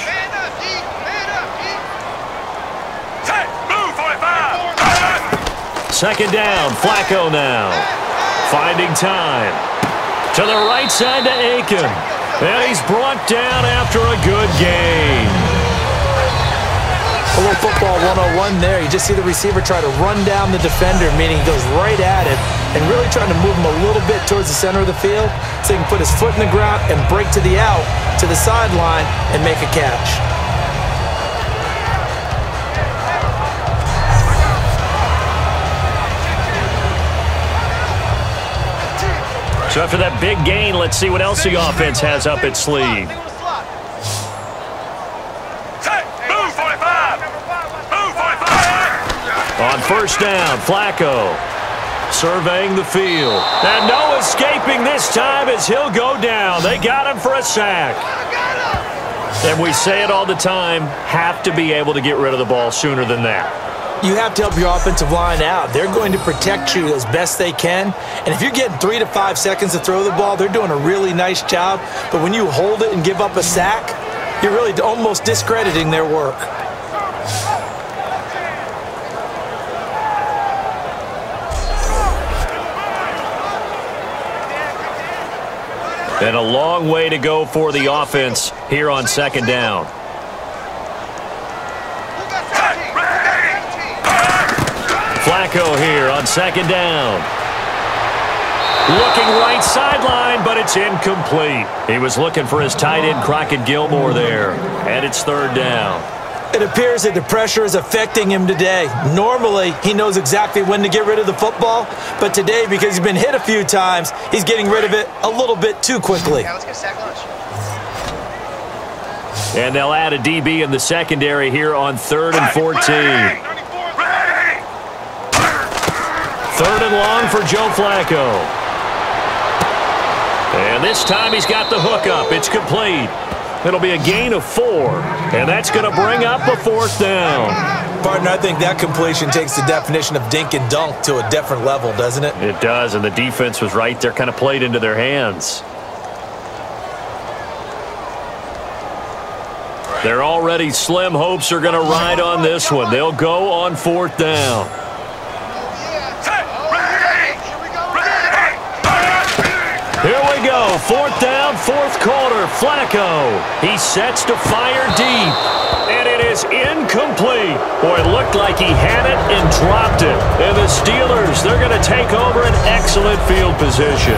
Second down, Flacco now. Finding time. To the right side to Aiken. And he's brought down after a good gain. A little football 101 there. You just see the receiver try to run down the defender, meaning he goes right at it, and really trying to move him a little bit towards the center of the field so he can put his foot in the ground and break to the out, to the sideline, and make a catch. So after that big gain, let's see what else the offense has up its sleeve. On first down, Flacco surveying the field. And no escaping this time as he'll go down. They got him for a sack. And we say it all the time, have to be able to get rid of the ball sooner than that. You have to help your offensive line out. They're going to protect you as best they can. And if you're getting 3 to 5 seconds to throw the ball, they're doing a really nice job. But when you hold it and give up a sack, you're really almost discrediting their work. And a long way to go for the offense here on second down. Flacco here on second down. Looking right sideline, but it's incomplete. He was looking for his tight end, Crockett Gilmore, there. And it's third down. It appears that the pressure is affecting him today. Normally, he knows exactly when to get rid of the football, but today, because he's been hit a few times, he's getting rid of it a little bit too quickly. Yeah, let's get sack lunch. And they'll add a DB in the secondary here on 3rd and 14. Third and long for Joe Flacco. And this time he's got the hook up. It's complete. It'll be a gain of 4. And that's going to bring up a 4th down. Partner, I think that completion takes the definition of dink and dunk to a different level, doesn't it? It does, and the defense was right there, kind of played into their hands. Their already slim hopes are going to ride on this one. They'll go on fourth down. Here we go. Fourth down, fourth quarter. Flacco. He sets to fire deep. And it is incomplete. Boy, it looked like he had it and dropped it. And the Steelers, they're going to take over an excellent field position.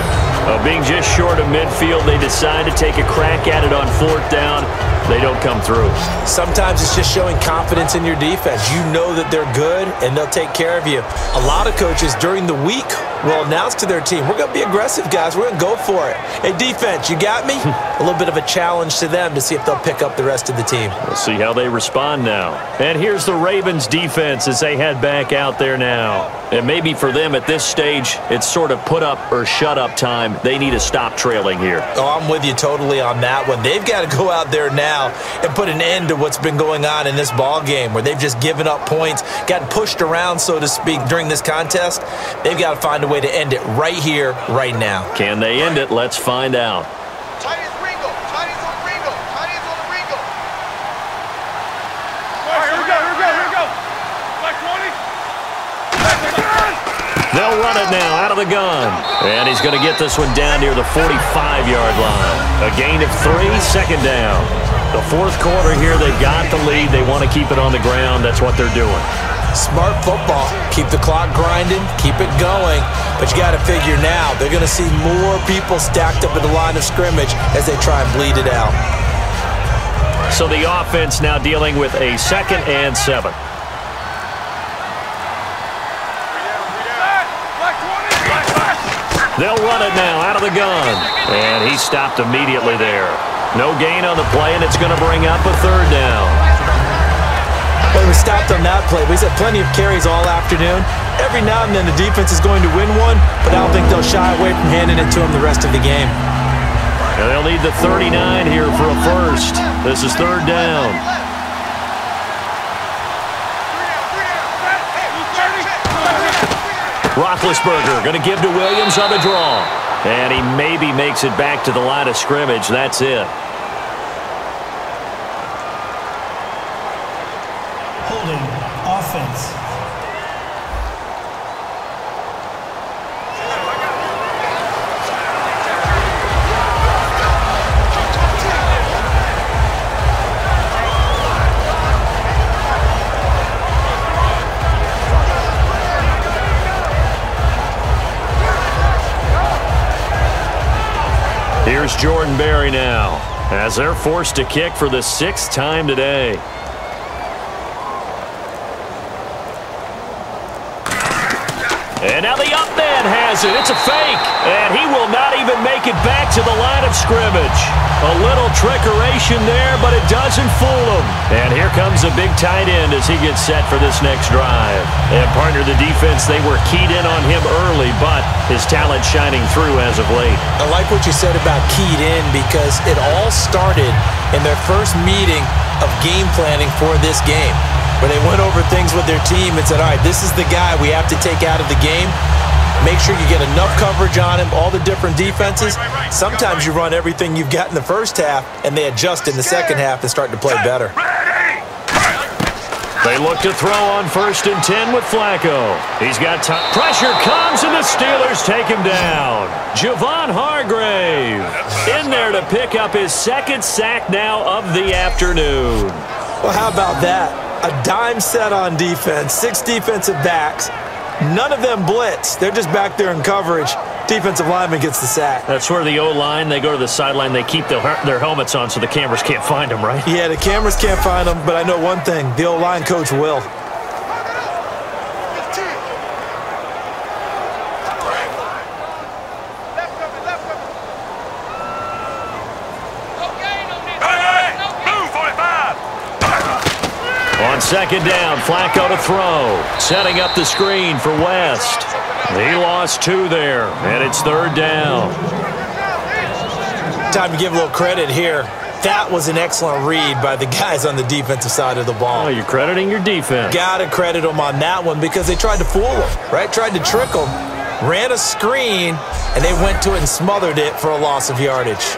Being just short of midfield, they decide to take a crack at it on fourth down. They don't come through. Sometimes it's just showing confidence in your defense. You know that they're good, and they'll take care of you. A lot of coaches during the week will announce to their team, we're going to be aggressive, guys. We're going to go for it. Hey, defense, you got me? A little bit of a challenge to them to see if they'll pick up the rest of the team. We'll see how they respond now. And here's the Ravens defense as they head back out there now. And maybe for them at this stage, it's sort of put up or shut up time. They need to stop trailing here. Oh, I'm with you totally on that one. They've got to go out there now and put an end to what's been going on in this ball game where they've just given up points, gotten pushed around, so to speak, during this contest. They've got to find a way to end it right here, right now. Can they end it? Let's find out. Tight is Ringo. Tight is on Ringo. Tight is on Ringo. All right, here we go. Like 20. They'll run it now out of the gun. And he's going to get this one down near the 45-yard line. A gain of 3, second down. The fourth quarter here, they've got the lead. They want to keep it on the ground. That's what they're doing. Smart football. Keep the clock grinding. Keep it going. But you got to figure now, they're going to see more people stacked up at the line of scrimmage as they try and bleed it out. So the offense now dealing with a 2nd and 7. They'll run it now out of the gun. And he stopped immediately there. No gain on the play, and it's going to bring up a 3rd down. Well, he was stopped on that play. He's had plenty of carries all afternoon. Every now and then the defense is going to win one, but I don't think they'll shy away from handing it to him the rest of the game. And they'll need the 39 here for a first. This is 3rd down. Roethlisberger going to give to Williams on the draw. And he maybe makes it back to the line of scrimmage. That's it. Holding offense. Here's Jordan Berry now as they're forced to kick for the 6th time today. And now the up man has it. It's a fake. And he will not even make it back to the line of scrimmage. A little trickeration there, but it doesn't fool him. And here comes a big tight end as he gets set for this next drive. And partner, the defense, they were keyed in on him early, but his talent shining through as of late. I like what you said about keyed in because it all started in their first meeting of game planning for this game, where they went over things with their team and said, all right, this is the guy we have to take out of the game. Make sure you get enough coverage on him, all the different defenses. Sometimes you run everything you've got in the first half, and they adjust in the second half and start to play better. They look to throw on 1st and 10 with Flacco. He's got time. Pressure comes, and the Steelers take him down. Javon Hargrave in there to pick up his 2nd sack now of the afternoon. Well, how about that? A dime set on defense, 6 defensive backs. None of them blitz. They're just back there in coverage. Defensive lineman gets the sack. That's where the O-line, they go to the sideline, they keep their helmets on so the cameras can't find them, right? Yeah, the cameras can't find them, but I know one thing. The O-line coach will. On 2nd down, Flacco to throw. Setting up the screen for West. He lost 2 there, and it's 3rd down. Time to give a little credit here. That was an excellent read by the guys on the defensive side of the ball. Oh, you're crediting your defense. Got to credit them on that one because they tried to fool them, right? Tried to trick them, ran a screen, and they went to it and smothered it for a loss of yardage.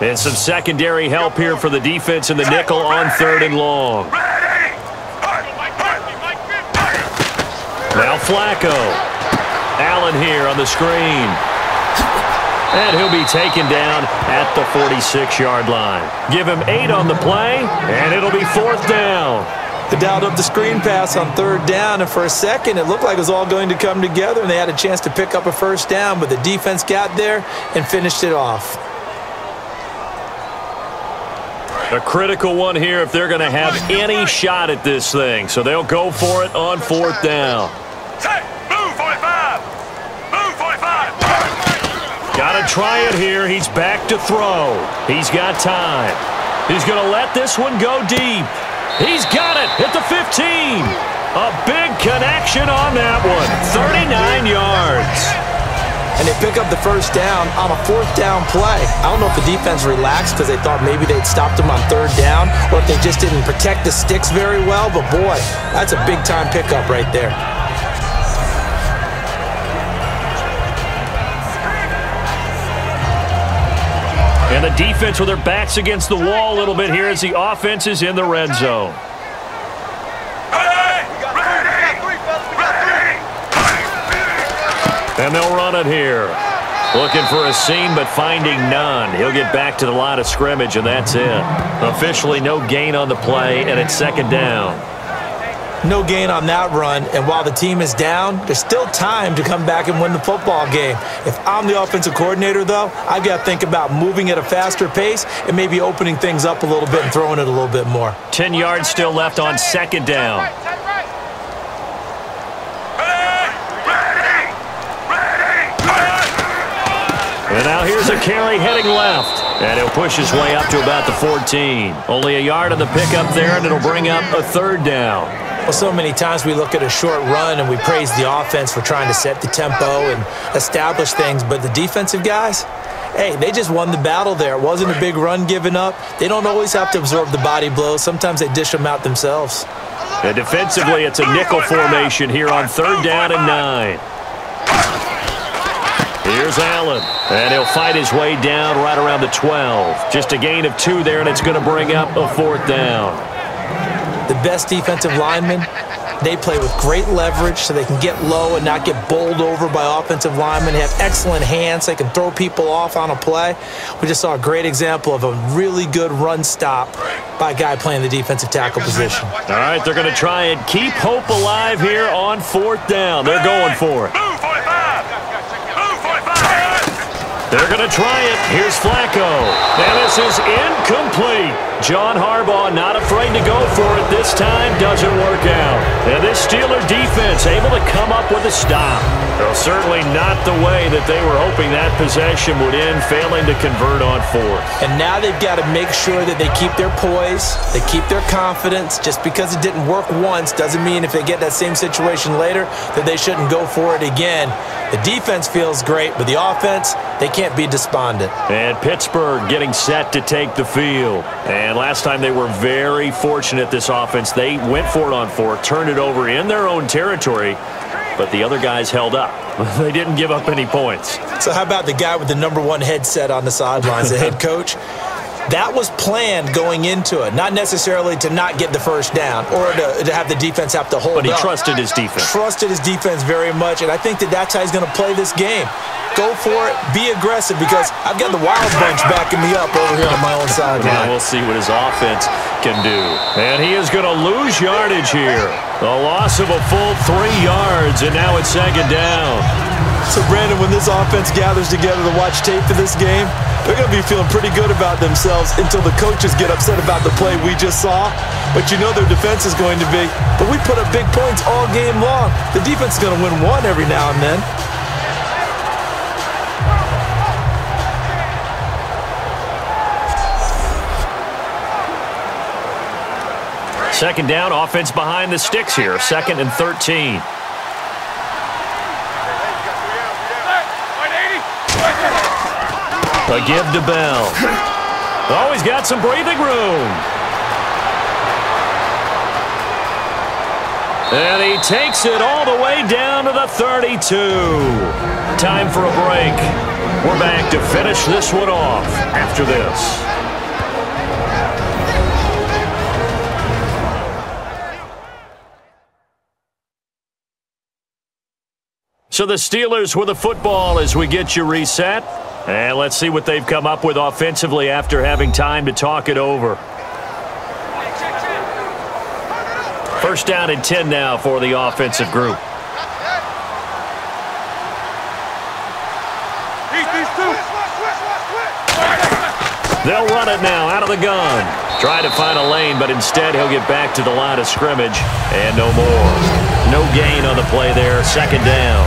And some secondary help here for the defense in the nickel on 3rd and long. Now Flacco. Allen here on the screen. And he'll be taken down at the 46-yard line. Give him 8 on the play, and it'll be 4th down. They dialed up the screen pass on 3rd down, and for a second it looked like it was all going to come together, and they had a chance to pick up a 1st down, but the defense got there and finished it off. A critical one here if they're going to have any shot at this thing. So they'll go for it on 4th down. Move, 45! Move, 45! Got to try it here. He's back to throw. He's got time. He's going to let this one go deep. He's got it at the 15. A big connection on that one. 39 yards. And they pick up the 1st down on a 4th down play. I don't know if the defense relaxed because they thought maybe they'd stopped them on 3rd down or if they just didn't protect the sticks very well. But, boy, that's a big-time pickup right there. And the defense with their backs against the wall a little bit here as the offense is in the red zone. And they'll run it here. Looking for a seam, but finding none. He'll get back to the line of scrimmage, and that's it. Officially no gain on the play, and it's 2nd down. No gain on that run, and while the team is down, there's still time to come back and win the football game. If I'm the offensive coordinator, though, I've got to think about moving at a faster pace and maybe opening things up a little bit and throwing it a little bit more. 10 yards still left on 2nd down. And now here's a carry heading left. And he'll push his way up to about the 14. Only a yard on the pickup there, and it'll bring up a 3rd down. Well, so many times we look at a short run and we praise the offense for trying to set the tempo and establish things, but the defensive guys, hey, they just won the battle there. It wasn't a big run given up. They don't always have to absorb the body blows. Sometimes they dish them out themselves. And defensively, it's a nickel formation here on 3rd down and 9. Here's Allen, and he'll fight his way down right around the 12. Just a gain of 2 there, and it's going to bring up a 4th down. The best defensive linemen, they play with great leverage so they can get low and not get bowled over by offensive linemen. They have excellent hands. They can throw people off on a play. We just saw a great example of a really good run stop by a guy playing the defensive tackle position. All right, they're going to try and keep hope alive here on 4th down. They're going for it. Move, 45! Move, 45! They're going to try it. Here's Flacco. And this is incomplete. John Harbaugh not afraid to go for it this time. Doesn't work out. And this Steeler defense able to come up with a stop. Well, certainly not the way that they were hoping that possession would end, failing to convert on 4th. And now they've got to make sure that they keep their poise, they keep their confidence. Just because it didn't work once doesn't mean if they get that same situation later that they shouldn't go for it again. The defense feels great, but the offense, they can't be despondent. And Pittsburgh getting set to take the field. And last time they were very fortunate, this offense. They went for it on 4th, turned it over in their own territory, but the other guys held up. They didn't give up any points. So how about the guy with the #1 headset on the sidelines, the head coach? That was planned going into it, not necessarily to not get the 1st down or to have the defense have to hold up. But he trusted his defense. Trusted his defense very much, and I think that that's how he's going to play this game. Go for it, be aggressive, because I've got the Wild Bunch backing me up over here on my own sideline. Now we'll see what his offense can do. And he is going to lose yardage here. A loss of a full 3 yards, and now it's 2nd down. So, Brandon, when this offense gathers together to watch tape for this game, they're going to be feeling pretty good about themselves until the coaches get upset about the play we just saw. But you know their defense is going to be, but we put up big points all game long. The defense is going to win one every now and then. Second down, offense behind the sticks here. 2nd and 13. A give to Bell. Oh, he's got some breathing room. And he takes it all the way down to the 32. Time for a break. We're back to finish this one off after this. So the Steelers with the football as we get you reset. And let's see what they've come up with offensively after having time to talk it over. First down and 10 now for the offensive group. They'll run it now out of the gun. Try to find a lane, but instead he'll get back to the line of scrimmage. And no more. No gain on the play there. Second down.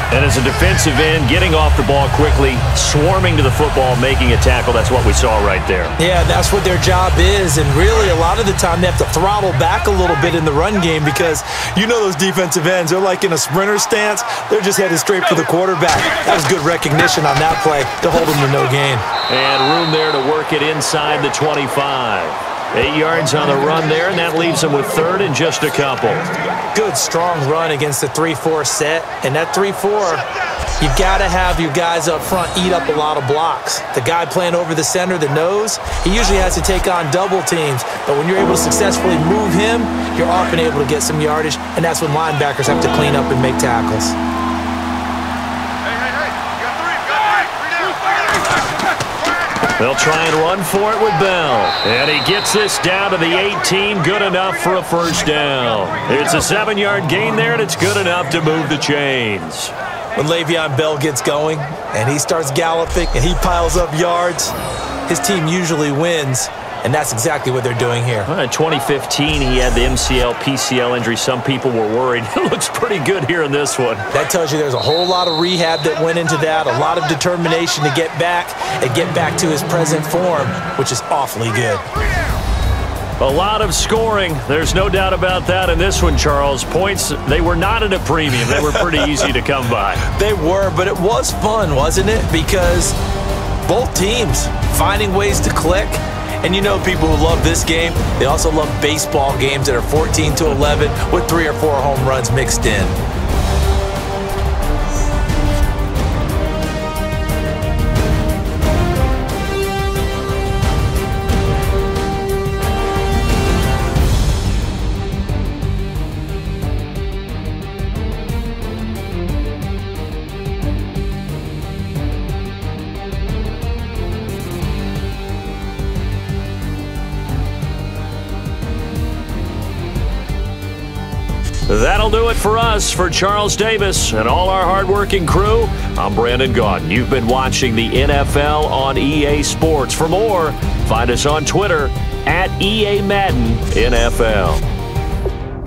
And as a defensive end, getting off the ball quickly, swarming to the football, making a tackle, that's what we saw right there. Yeah, that's what their job is. And really, a lot of the time, they have to throttle back a little bit in the run game because you know those defensive ends, they're like in a sprinter stance. They're just headed straight for the quarterback. That was good recognition on that play to hold them to no gain. And room there to work it inside the 25. 8 yards on the run there, and that leaves them with third and just a couple. Good, strong run against the 3-4 set. And that 3-4, you've got to have your guys up front eat up a lot of blocks. The guy playing over the center, the nose, he usually has to take on double teams. But when you're able to successfully move him, you're often able to get some yardage, and that's when linebackers have to clean up and make tackles. They'll try and run for it with Bell. And he gets this down to the 18. Good enough for a first down. It's a 7-yard gain there, and it's good enough to move the chains. When Le'Veon Bell gets going and he starts galloping and he piles up yards, his team usually wins. And that's exactly what they're doing here. Well, in 2015, he had the MCL, PCL injury. Some people were worried. It looks pretty good here in this one. That tells you there's a whole lot of rehab that went into that, a lot of determination to get back and get back to his present form, which is awfully good. A lot of scoring. There's no doubt about that in this one, Charles. Points, they were not at a premium. They were pretty easy to come by. They were, but it was fun, wasn't it? Because both teams finding ways to click. And you know people who love this game, they also love baseball games that are 14-11 with 3 or 4 home runs mixed in. That'll do it for us. For Charles Davis and all our hardworking crew, I'm Brandon Gaudin. You've been watching the NFL on EA Sports. For more, find us on Twitter at EA Madden NFL.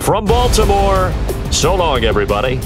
From Baltimore, so long, everybody.